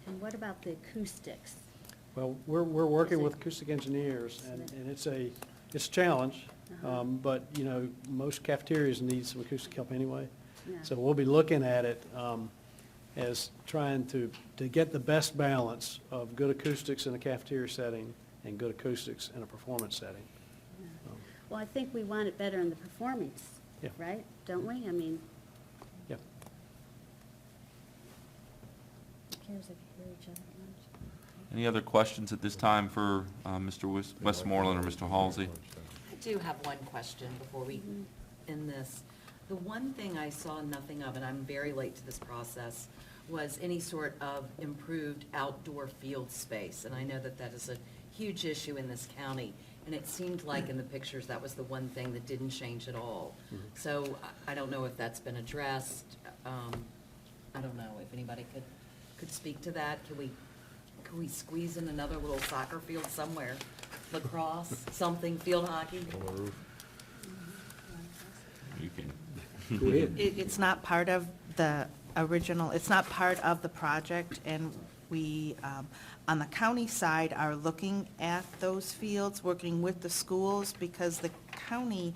And what about the acoustics? Well, we're working with acoustic engineers, and it's a challenge, but, you know, most cafeterias need some acoustic help anyway. Yeah. So we'll be looking at it as trying to get the best balance of good acoustics in a cafeteria setting and good acoustics in a performance setting. Well, I think we want it better in the performance, Yeah. right? Don't we? I mean, Yep. who cares if you hear each other at lunch? Any other questions at this time for Mr. Westmoreland or Mr. Halsey? I do have one question before we end this. The one thing I saw nothing of, and I'm very late to this process, was any sort of improved outdoor field space. And I know that that is a huge issue in this county, and it seemed like in the pictures that was the one thing that didn't change at all. So I don't know if that's been addressed. I don't know if anybody could speak to that. Can we squeeze in another little soccer field somewhere? Lacrosse, something, field hockey? You can. Go ahead. It's not part of the original, it's not part of the project, and we, on the county side, are looking at those fields, working with the schools, because the county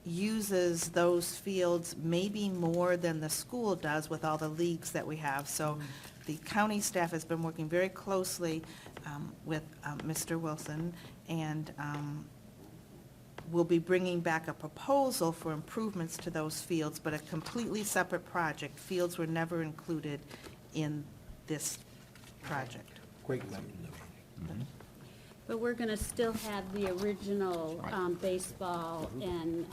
uses those fields maybe more than the school does with all the leagues that we have. So the county staff has been working very closely with Mr. Wilson, and we'll be bringing back a proposal for improvements to those fields, but a completely separate project. Fields were never included in this project. Great. But we're going to still have the original Right. baseball and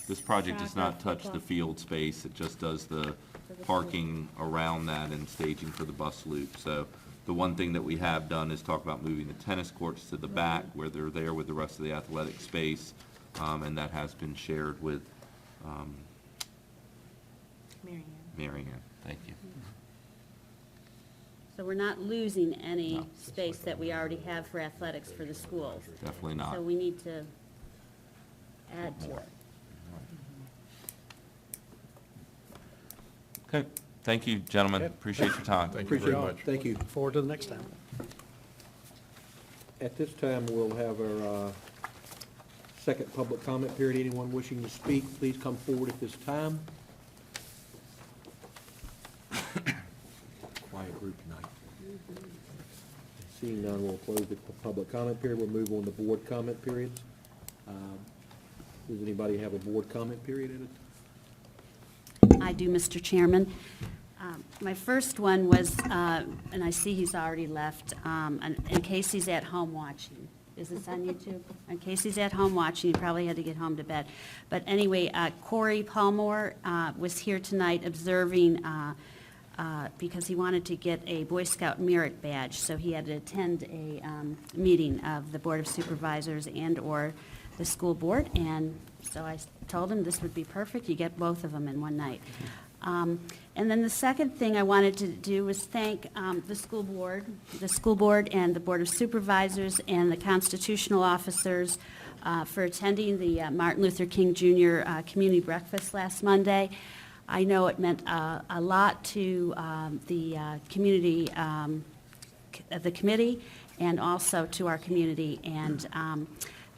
This project does not soccer, touch the football. field space, it just does the parking around that and staging for the bus loop. So the one thing that we have done is talk about moving the tennis courts to the back where they're there with the rest of the athletic space, and that has been shared with Mary Ann. Mary Ann. Thank you. So we're not losing any space that we already have for athletics for the schools. Definitely not. So we need to add to it. Okay, thank you, gentlemen. Appreciate your time. Thank you very Appreciate it. much. Thank you. Forward to the next time. At this time, we'll have our second public comment period. Anyone wishing to speak, please come forward at this time. Quiet group tonight. Seeing none, we'll close the public comment period. We'll move on to board comment periods. Does anybody have a board comment period in it? I do, Mr. Chairman. My first one was, and I see he's already left, in case he's at home watching. Is this on YouTube? In case he's at home watching, he probably had to get home to bed. But anyway, Corey Palmore was here tonight observing, because he wanted to get a Boy Scout merit badge, so he had to attend a meeting of the Board of Supervisors and/or the school board, and so I told him this would be perfect, you get both of them in one night. And then the second thing I wanted to do was thank the school board and the Board of Supervisors and the constitutional officers for attending the Martin Luther King Jr. Community Breakfast last Monday. I know it meant a lot to the community, the committee, and also to our community. And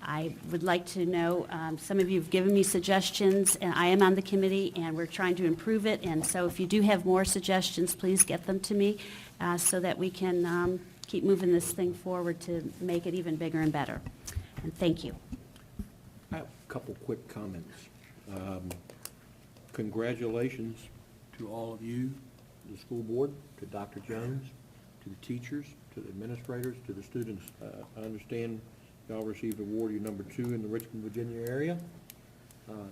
I would like to know, some of you have given me suggestions, and I am on the committee, and we're trying to improve it. And so if you do have more suggestions, please get them to me so that we can keep moving this thing forward to make it even bigger and better. And thank you. I have a couple quick comments. Congratulations to all of you, the school board, to Dr. Jones, to the teachers, to the administrators, to the students. I understand y'all received award, you're number 2 in the Richmond, Virginia area.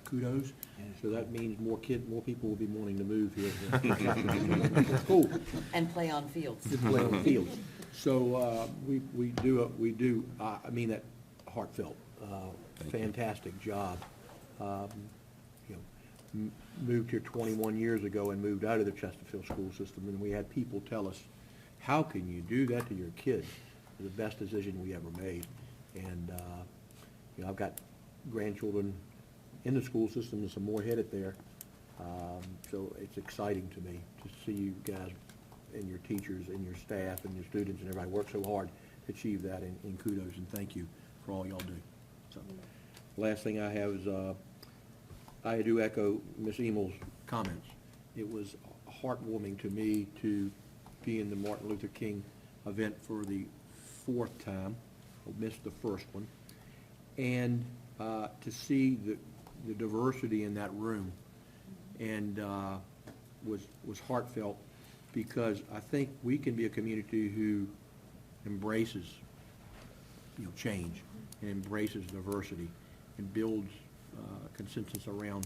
Kudos. So that means more people will be wanting to move here. Cool. And play on fields. To play on fields. So we do, I mean that heartfelt, fantastic job. Moved here 21 years ago and moved out of the Chesterfield school system, and we had people tell us, how can you do that to your kids? It was the best decision we ever made. And, I've got grandchildren in the school system, and some more headed there. So it's exciting to me to see you guys and your teachers and your staff and your students and everybody work so hard to achieve that, and kudos and thank you for all y'all do. So, last thing I have is, I do echo Ms. Emel's comments. It was heartwarming to me to be in the Martin Luther King event for the 4th time. I missed the first one. And to see the diversity in that room and was heartfelt, because I think we can be a community who embraces change and embraces diversity and builds consensus around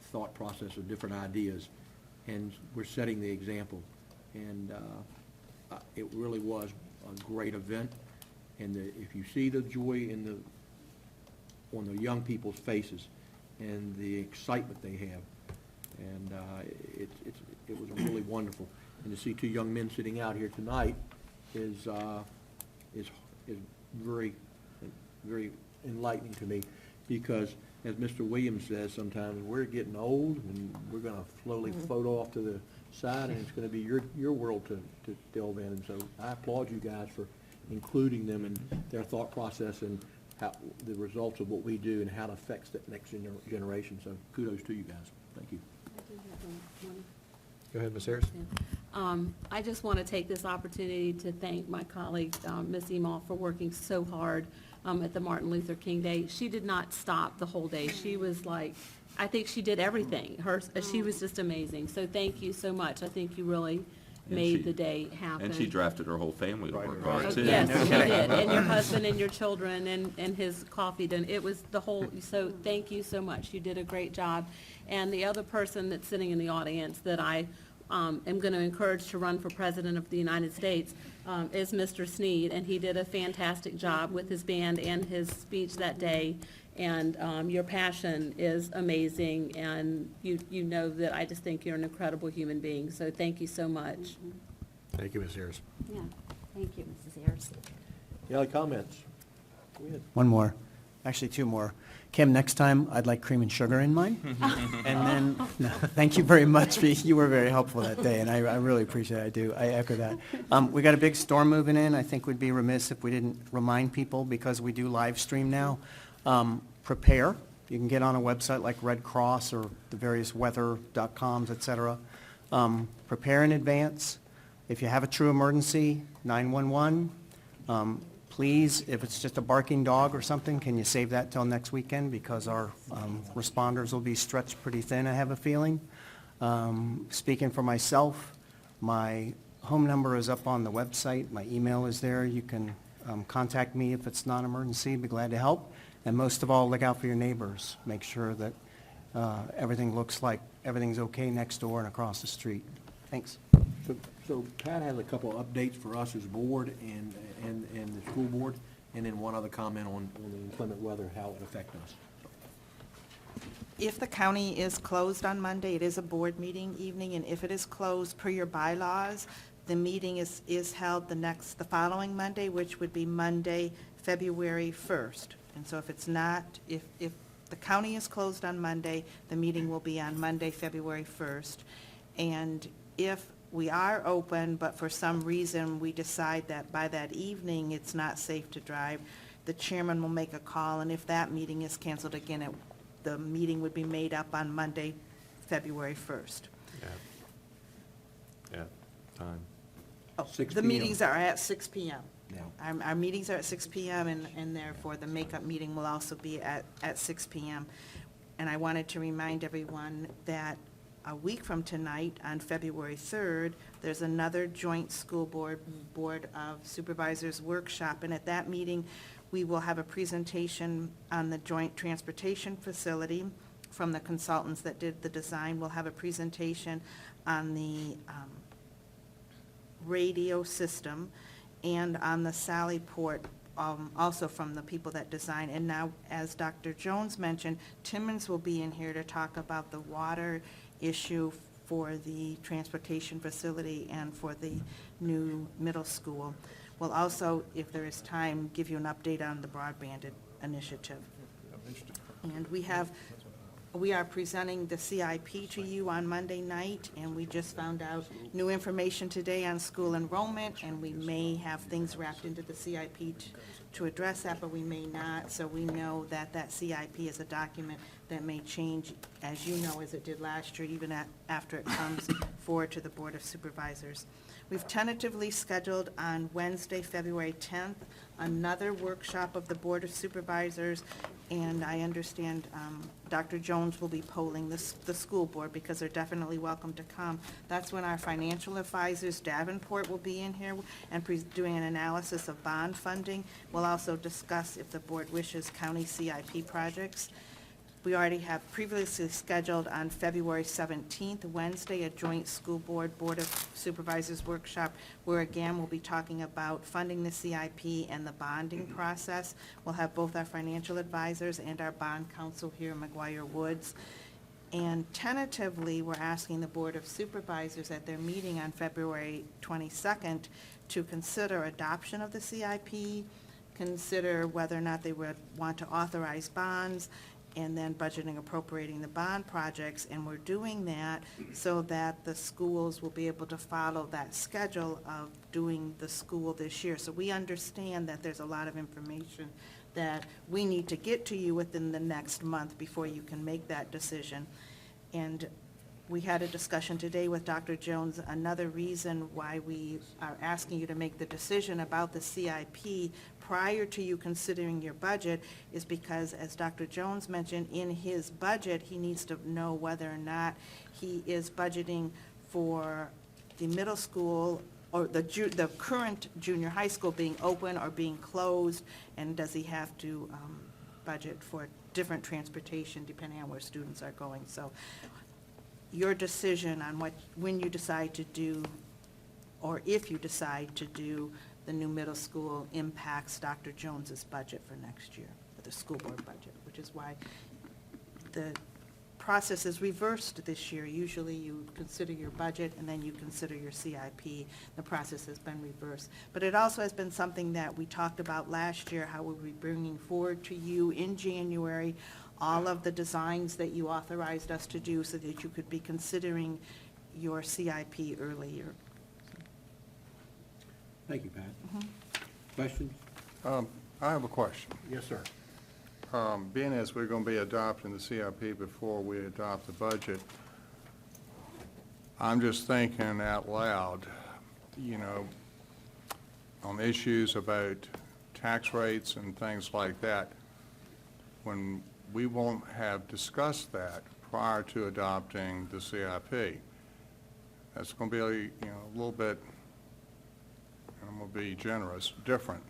thought process of different ideas, and we're setting the example. And it really was a great event, and if you see the joy on the young people's faces and the excitement they have, and it was really wonderful. And to see 2 young men sitting out here tonight is very, very enlightening to me, because as Mr. Williams says, sometimes we're getting old and we're going to slowly float off to the side, and it's going to be your world to delve in. And so I applaud you guys for including them in their thought process and how the results of what we do and how it affects that next generation. So kudos to you guys. Thank you. Go ahead, Ms. Harris. I just want to take this opportunity to thank my colleague, Ms. Emall, for working so hard at the Martin Luther King Day. She did not stop the whole day. She was like, I think she did everything. She was just amazing. So thank you so much. I think you really made the day happen. And she drafted her whole family to work hard, too. Yes, she did. And your husband and your children and his coffee done. It was the whole, so thank you so much. You did a great job. And the other person that's sitting in the audience that I am going to encourage to run for President of the United States is Mr. Sneed, and he did a fantastic job with his band and his speech that day. And your passion is amazing, and you know that I just think you're an incredible human being. So thank you so much. Thank you, Ms. Ayers. Yeah, thank you, Mrs. Ayers. Any other comments? Go ahead. One more, actually two more. Kim, next time, I'd like cream and sugar in mine. And then, no, thank you very much, you were very helpful that day, and I really appreciate it, I echo that. We got a big storm moving in, I think we'd be remiss if we didn't remind people, because we do live stream now. Prepare, you can get on a website like Red Cross or the various weather.coms, et cetera. Prepare in advance. If you have a true emergency, 911. Please, if it's just a barking dog or something, can you save that till next weekend? Because our responders will be stretched pretty thin, I have a feeling. Speaking for myself, my home number is up on the website. My email is there. You can contact me if it's not an emergency. Be glad to help. And most of all, look out for your neighbors. Make sure that everything looks like everything's okay next door and across the street. Thanks. So Pat has a couple of updates for us as a board and the school board, and then one other comment on the inclement weather, how it affects us. If the county is closed on Monday, it is a board meeting evening, and if it is closed per your bylaws, the meeting is held the following Monday, which would be Monday, February 1st. And so if it's not, if the county is closed on Monday, the meeting will be on Monday, February 1st. And if we are open, but for some reason we decide that by that evening it's not safe to drive, the chairman will make a call, and if that meeting is canceled again, the meeting would be made up on Monday, February 1st. Yeah, time. Oh, 6 the p.m. meetings are at 6 p.m. Now, Our meetings are at 6 p.m., and therefore the makeup meeting will also be at 6 p.m. And I wanted to remind everyone that a week from tonight, on February 3rd, there's another joint school board of supervisors workshop, and at that meeting, we will have a presentation on the joint transportation facility from the consultants that did the design. We'll have a presentation on the radio system and on the Sally Port, also from the people that design. And now, as Dr. Jones mentioned, Timmons will be in here to talk about the water issue for the transportation facility and for the new middle school. We'll also, if there is time, give you an update on the broadband initiative. And we are presenting the CIP to you on Monday night, and we just found out new information today on school enrollment, and we may have things wrapped into the CIP to address that, but we may not. So we know that that CIP is a document that may change, as you know, as it did last year, even after it comes forward to the Board of Supervisors. We've tentatively scheduled on Wednesday, February 10th, another workshop of the Board of Supervisors, and I understand Dr. Jones will be polling the school board, because they're definitely welcome to come. That's when our financial advisors, Davenport, will be in here and doing an analysis of bond funding. We'll also discuss, if the board wishes, county CIP projects. We already have previously scheduled on February 17th, Wednesday, a joint school board, Board of Supervisors workshop, where again, we'll be talking about funding the CIP and the bonding process. We'll have both our financial advisors and our bond counsel here in McGuire Woods. And tentatively, we're asking the Board of Supervisors at their meeting on February 22nd to consider adoption of the CIP, consider whether or not they would want to authorize bonds, and then budgeting, appropriating the bond projects. And we're doing that so that the schools will be able to follow that schedule of doing the school this year. So we understand that there's a lot of information that we need to get to you within the next month before you can make that decision. And we had a discussion today with Dr. Jones. Another reason why we are asking you to make the decision about the CIP prior to you considering your budget is because, as Dr. Jones mentioned, in his budget, he needs to know whether or not he is budgeting for the middle school or the current junior high school being open or being closed, and does he have to budget for different transportation depending on where students are going. So your decision on when you decide to do, or if you decide to do the new middle school, impacts Dr. Jones's budget for next year, the school board budget, which is why process is reversed this year. Usually you consider your budget and then you consider your CIP. The process has been reversed. But it also has been something that we talked about last year, how we'll be bringing forward to you in January all of the designs that you authorized us to do so that you could be considering your CIP earlier. Thank you, Pat. Questions? I have a question. Yes, sir. Being as we're going to be adopting the CIP before we adopt the budget, I'm just thinking out loud, you know, on issues about tax rates and things like that, when we won't have discussed that prior to adopting the CIP. That's going to be, a little bit, and I'm going to be generous, different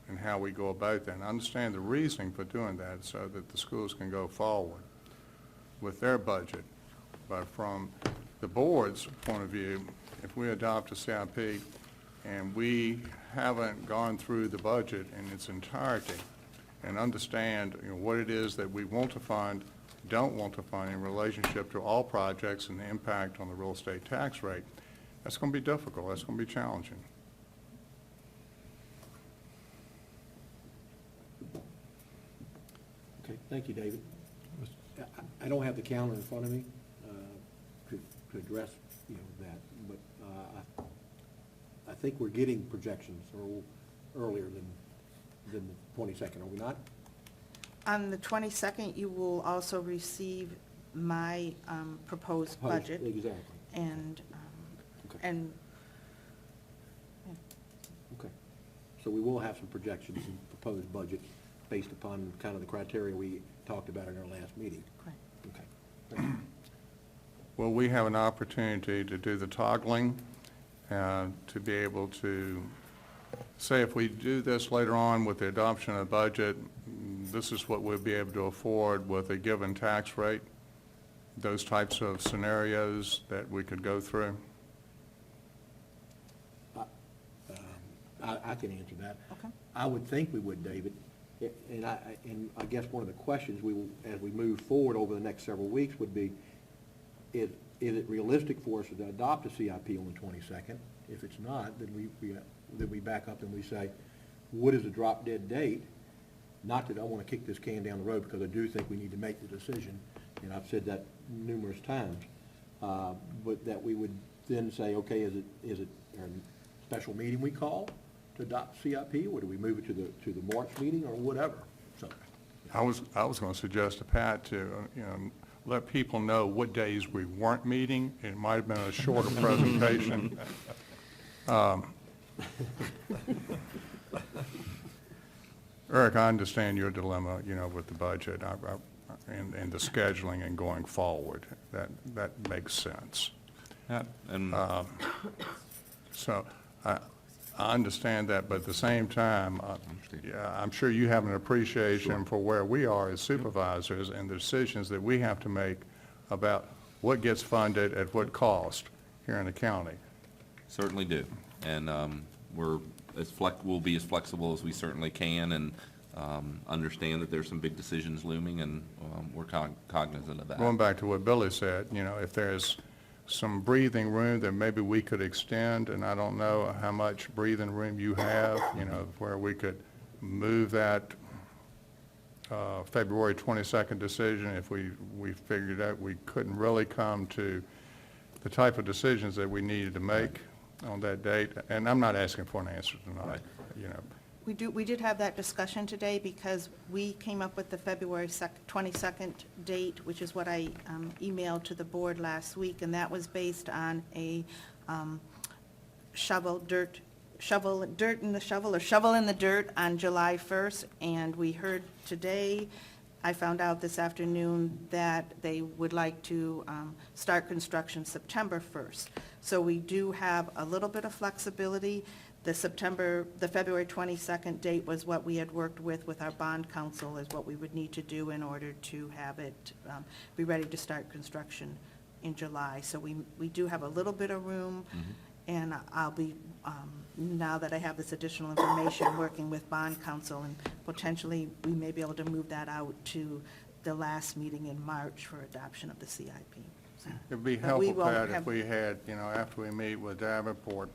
in how we go about that. And I understand the reasoning for doing that so that the schools can go forward with their budget. But from the board's point of view, if we adopt a CIP and we haven't gone through the budget in its entirety and understand what it is that we want to fund, don't want to fund in relationship to all projects and the impact on the real estate tax rate, that's going to be difficult. That's going to be challenging. Okay, thank you, David. I don't have the calendar in front of me to address, that, but I think we're getting projections earlier than the 22nd, are we not? On the 22nd, you will also receive my proposed budget. Exactly. And, Okay. and Okay. So we will have some projections and proposed budget based upon kind of the criteria we talked about in our last meeting. Correct. Okay. Thank you. Will we have an opportunity to do the toggling, to be able to say if we do this later on with the adoption of the budget, this is what we'll be able to afford with a given tax rate? Those types of scenarios that we could go through? I can answer that. Okay. I would think we would, David. And I guess one of the questions we will, as we move forward over the next several weeks would be, is it realistic for us to adopt a CIP on the 22nd? If it's not, then we back up and we say, what is the drop dead date? Not that I want to kick this can down the road, because I do think we need to make the decision, and I've said that numerous times. But that we would then say, okay, is it a special meeting we call to adopt CIP, or do we move it to the March meeting, or whatever? So, I was going to suggest to Pat to, let people know what days we weren't meeting. It might have been a shorter presentation. Eric, I understand your dilemma, with the budget and the scheduling and going forward. That makes sense. Yeah, and So I understand that, but at the same time, yeah, I'm sure you have an appreciation for where we are as supervisors and the decisions that we have to make about what gets funded at what cost here in the county. certainly do. And we'll be as flexible as we certainly can, and understand that there's some big decisions looming, and we're cognizant of that. Going back to what Billy said, if there's some breathing room that maybe we could extend, and I don't know how much breathing room you have, where we could move that February 22nd decision if we figured out we couldn't really come to the type of decisions that we needed to make on that date. And I'm not asking for an answer tonight, We did have that discussion today because we came up with the February 22nd date, which is what I emailed to the board last week, and that was based on a shovel in the dirt on July 1st, and we heard today, I found out this afternoon, that they would like to start construction September 1st. So we do have a little bit of flexibility. The February 22nd date was what we had worked with our bond council, is what we would need to do in order to have it be ready to start construction in July. So we do have a little bit of room, and I'll be, now that I have this additional information, working with bond council, and potentially we may be able to move that out to the last meeting in March for adoption of the CIP. So- It'd be But we helpful, won't Pat, if have- we had, after we meet with Davenport,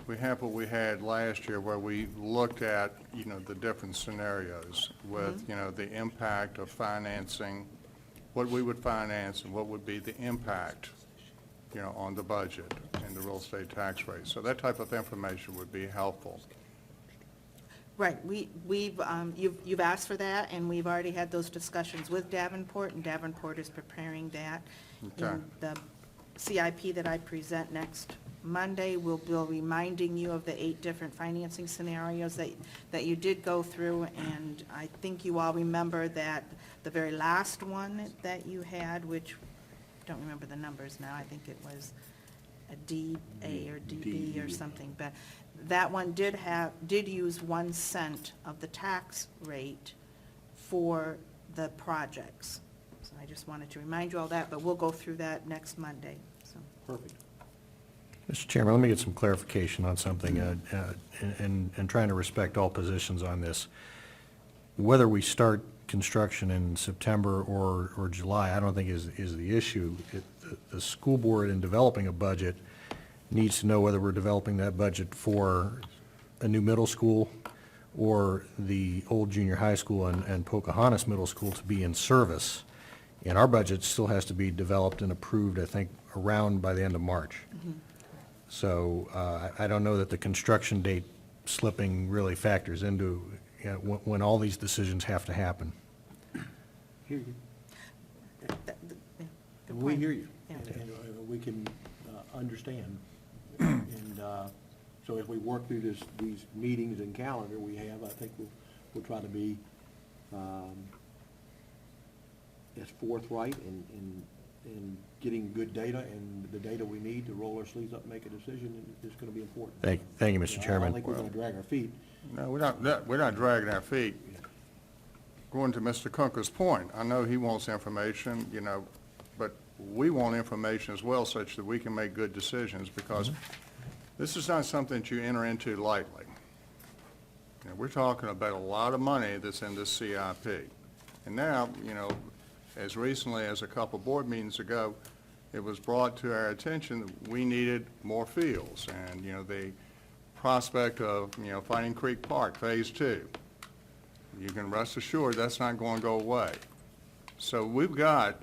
we have what we had last year where we looked at, the different scenarios with, the impact of financing, what we would finance and what would be the impact, on the budget and the real estate tax rate. So that type of information would be helpful. Right, you've asked for that, and we've already had those discussions with Davenport, and Davenport is preparing that. Okay. In the CIP that I present next Monday, we'll be reminding you of the 8 different financing scenarios that you did go through, and I think you all remember that the very last one that you had, which, I don't remember the numbers now, I think it was a DA or DB or something, but that one did use 1 cent of the tax rate for the projects. So I just wanted to remind you all that, but we'll go through that next Monday, so. Perfect. Mr. Chairman, let me get some clarification on something, and trying to respect all positions on this. Whether we start construction in September or July, I don't think is the issue. The school board, in developing a budget, needs to know whether we're developing that budget for a new middle school or the old junior high school and Pocahontas Middle School to be in service. And our budget still has to be developed and approved, I think, around by the end of March. So I don't know that the construction date slipping really factors into when all these decisions have to happen. Hear you. Good And we point. hear you. Yeah. And we can understand. And so as we work through these meetings and calendar we have, I think we'll try to be as forthright in getting good data, and the data we need to roll our sleeves up and make a decision is going to be important. Thank you, Mr. I Chairman. don't think we're going to drag our feet. No, we're not dragging our feet. Going to Mr. Kunker's point, I know he wants information, but we want information as well such that we can make good decisions, because this is not something that you enter into lightly. We're talking about a lot of money that's in this CIP. And now, as recently as a couple board meetings ago, it was brought to our attention that we needed more fields. And, the prospect of, Fighting Creek Park Phase 2, you can rest assured that's not going to go away. So we've got,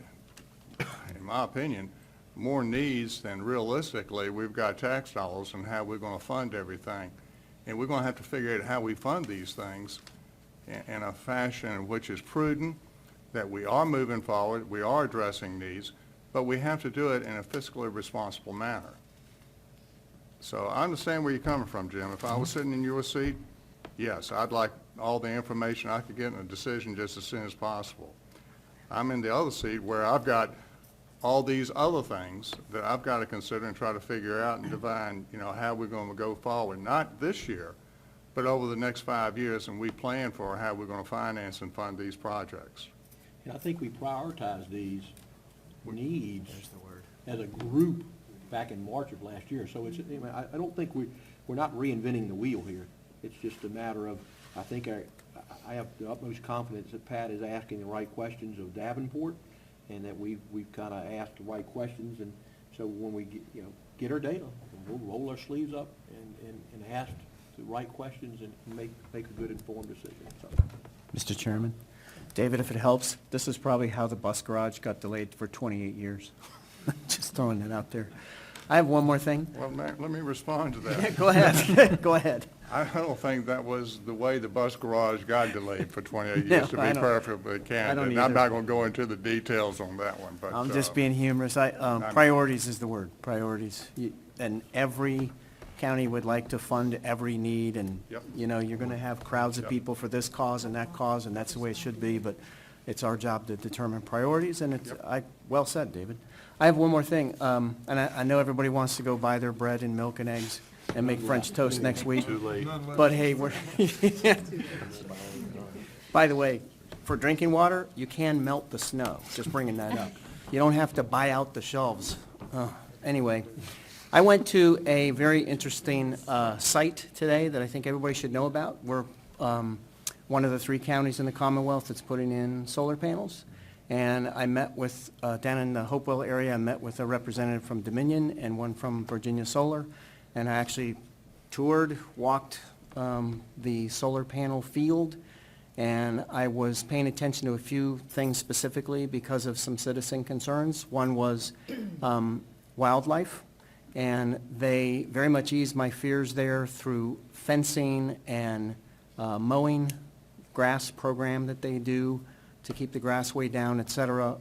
in my opinion, more needs than realistically we've got tax dollars and how we're going to fund everything. And we're going to have to figure out how we fund these things in a fashion which is prudent, that we are moving forward, we are addressing needs, but we have to do it in a fiscally responsible manner. So I understand where you're coming from, Jim. If I was sitting in your seat, yes, I'd like all the information I could get in a decision just as soon as possible. I'm in the other seat where I've got all these other things that I've got to consider and try to figure out and divine, how we're going to go forward, not this year, but over the next 5 years, and we plan for how we're going to finance and fund these projects. And I think we prioritize these needs as a group back in March of last year. So it's, I don't think we're not reinventing the wheel here. It's just a matter of, I think I have the utmost confidence that Pat is asking the right questions of Davenport, and that we've kind of asked the right questions. And so when we get our data, we'll roll our sleeves up and ask the right questions and make a good informed decision. So. Mr. Chairman, David, if it helps, this is probably how the bus garage got delayed for 28 years. Just throwing it out there. I have one more thing. Well, Matt, let me respond to Yeah, that. go ahead. Go ahead. I don't think that was the way the bus garage got delayed for 28 No, years, to I be don't- perfectly I don't candid. And I'm either. not going to go into the details on that one, but. I'm just being humorous. Priorities is the word, priorities. And every county would like to fund every need, and, Yep. you're going to have crowds of Yep. people for this cause and that cause, and that's the way it should be, but it's our job to determine priorities, and it's, well said, David. I have one more thing, and I know everybody wants to go buy their bread and milk and eggs and make French toast next week. Too late. But hey, by the way, for drinking water, you can melt the snow, just bringing that up. You don't have to buy out the shelves. Anyway, I went to a very interesting site today that I think everybody should know about. We're one of the 3 counties in the Commonwealth that's putting in solar panels. And I met with, down in the Hopewell area, I met with a representative from Dominion and one from Virginia Solar. And I actually toured, walked the solar panel field, and I was paying attention to a few things specifically because of some citizen concerns. One was wildlife, and they very much eased my fears there through fencing and mowing grass program that they do to keep the grass way down, et cetera,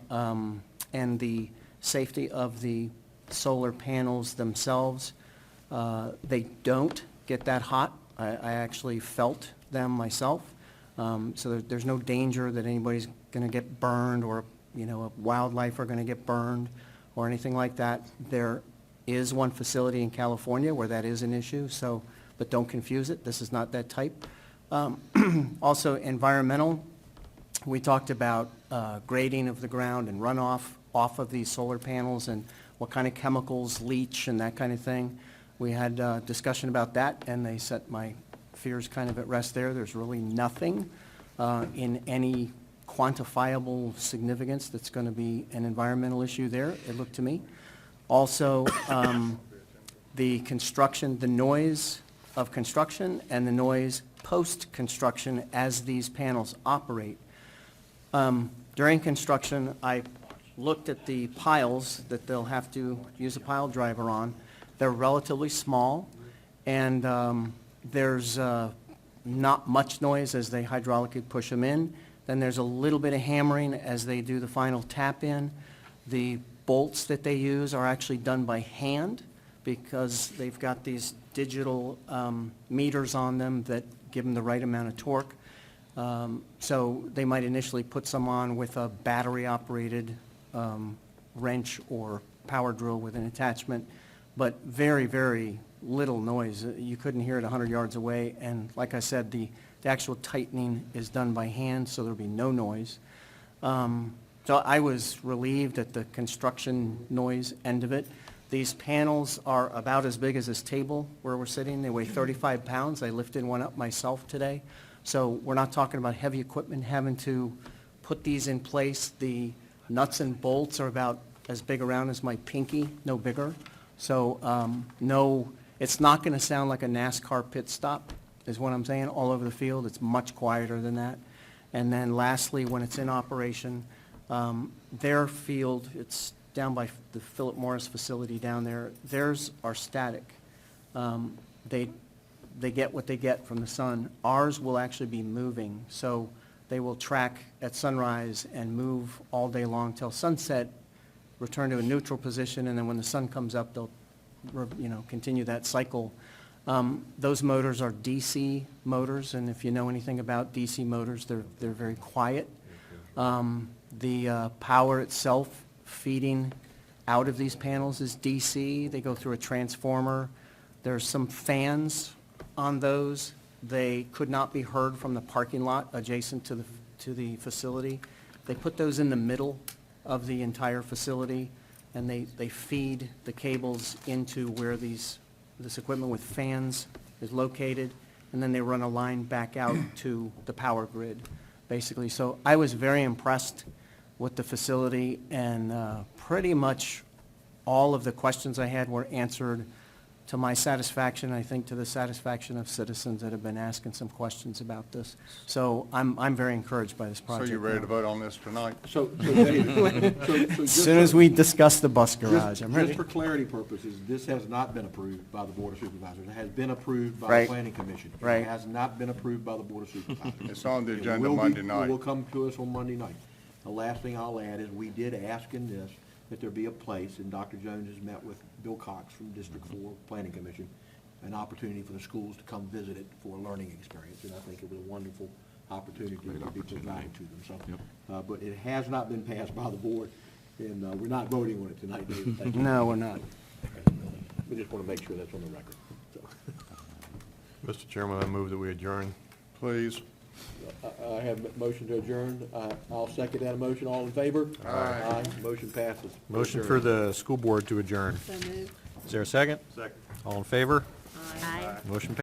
and the safety of the solar panels themselves. They don't get that hot. I actually felt them myself. So there's no danger that anybody's going to get burned or, wildlife are going to get burned or anything like that. There is one facility in California where that is an issue, but don't confuse it. This is not that type. Also, environmental. We talked about grading of the ground and runoff off of these solar panels and what kind of chemicals leach and that kind of thing. We had discussion about that, and they set my fears kind of at rest there. There's really nothing in any quantifiable significance that's going to be an environmental issue there, it looked to me. Also, the construction, the noise of construction and the noise post-construction as these panels operate. During construction, I looked at the piles that they'll have to use a pile driver on. They're relatively small, and there's not much noise as they hydraulically push them in. Then there's a little bit of hammering as they do the final tap in. The bolts that they use are actually done by hand because they've got these digital meters on them that give them the right amount of torque. So they might initially put some on with a battery-operated wrench or power drill with an attachment, but very, very little noise. You couldn't hear it 100 yards away, and like I said, the actual tightening is done by hand, so there'll be no noise. So I was relieved at the construction noise end of it. These panels are about as big as this table where we're sitting. They weigh 35 pounds. I lifted one up myself today. So we're not talking about heavy equipment having to put these in place. The nuts and bolts are about as big around as my pinky, no bigger. So no, it's not going to sound like a NASCAR pit stop, is what I'm saying, all over the field. It's much quieter than that. And then lastly, when it's in operation, their field, it's down by the Philip Morris facility down there, theirs are static. They get what they get from the sun. Ours will actually be moving, so they will track at sunrise and move all day long till sunset, return to a neutral position, and then when the sun comes up, they'll continue that cycle. Those motors are DC motors, and if you know anything about DC motors, they're very quiet. The power itself feeding out of these panels is DC. They go through a transformer. There's some fans on those. They could not be heard from the parking lot adjacent to the facility. They put those in the middle of the entire facility, and they feed the cables into where this equipment with fans is located, and then they run a line back out to the power grid, basically. So I was very impressed with the facility, and pretty much all of the questions I had were answered to my satisfaction, I think to the satisfaction of citizens that have been asking some questions about this. So I'm very encouraged by this So project. you ready to now. vote on this tonight? So Dave, As soon as we discuss the bus garage, I'm Just ready. for clarity purposes, this has not been approved by the Board of Supervisors. It has been approved by the Right. Planning Commission. Right. It has not been approved by the Board of Supervisors. It's on the It agenda will be- Monday night. It will come to us on Monday night. The last thing I'll add is we did ask in this that there be a place, and Dr. Jones has met with Bill Cox from District 4 Planning Commission, an opportunity for the schools to come visit it for a learning experience, and I think it was a wonderful opportunity to be provided to them. So, but it has not been passed by the board, and we're not voting on it tonight, David. Thank you. No, we're not. We just want to make sure that's on the record. So, Mr. Chairman, I move that we adjourn. Please. I have a motion to adjourn. I'll second that motion. All in favor? Aye. Motion passes. Motion for the school board to adjourn. So moved. Is there a second? Second. All in favor? Aye. Motion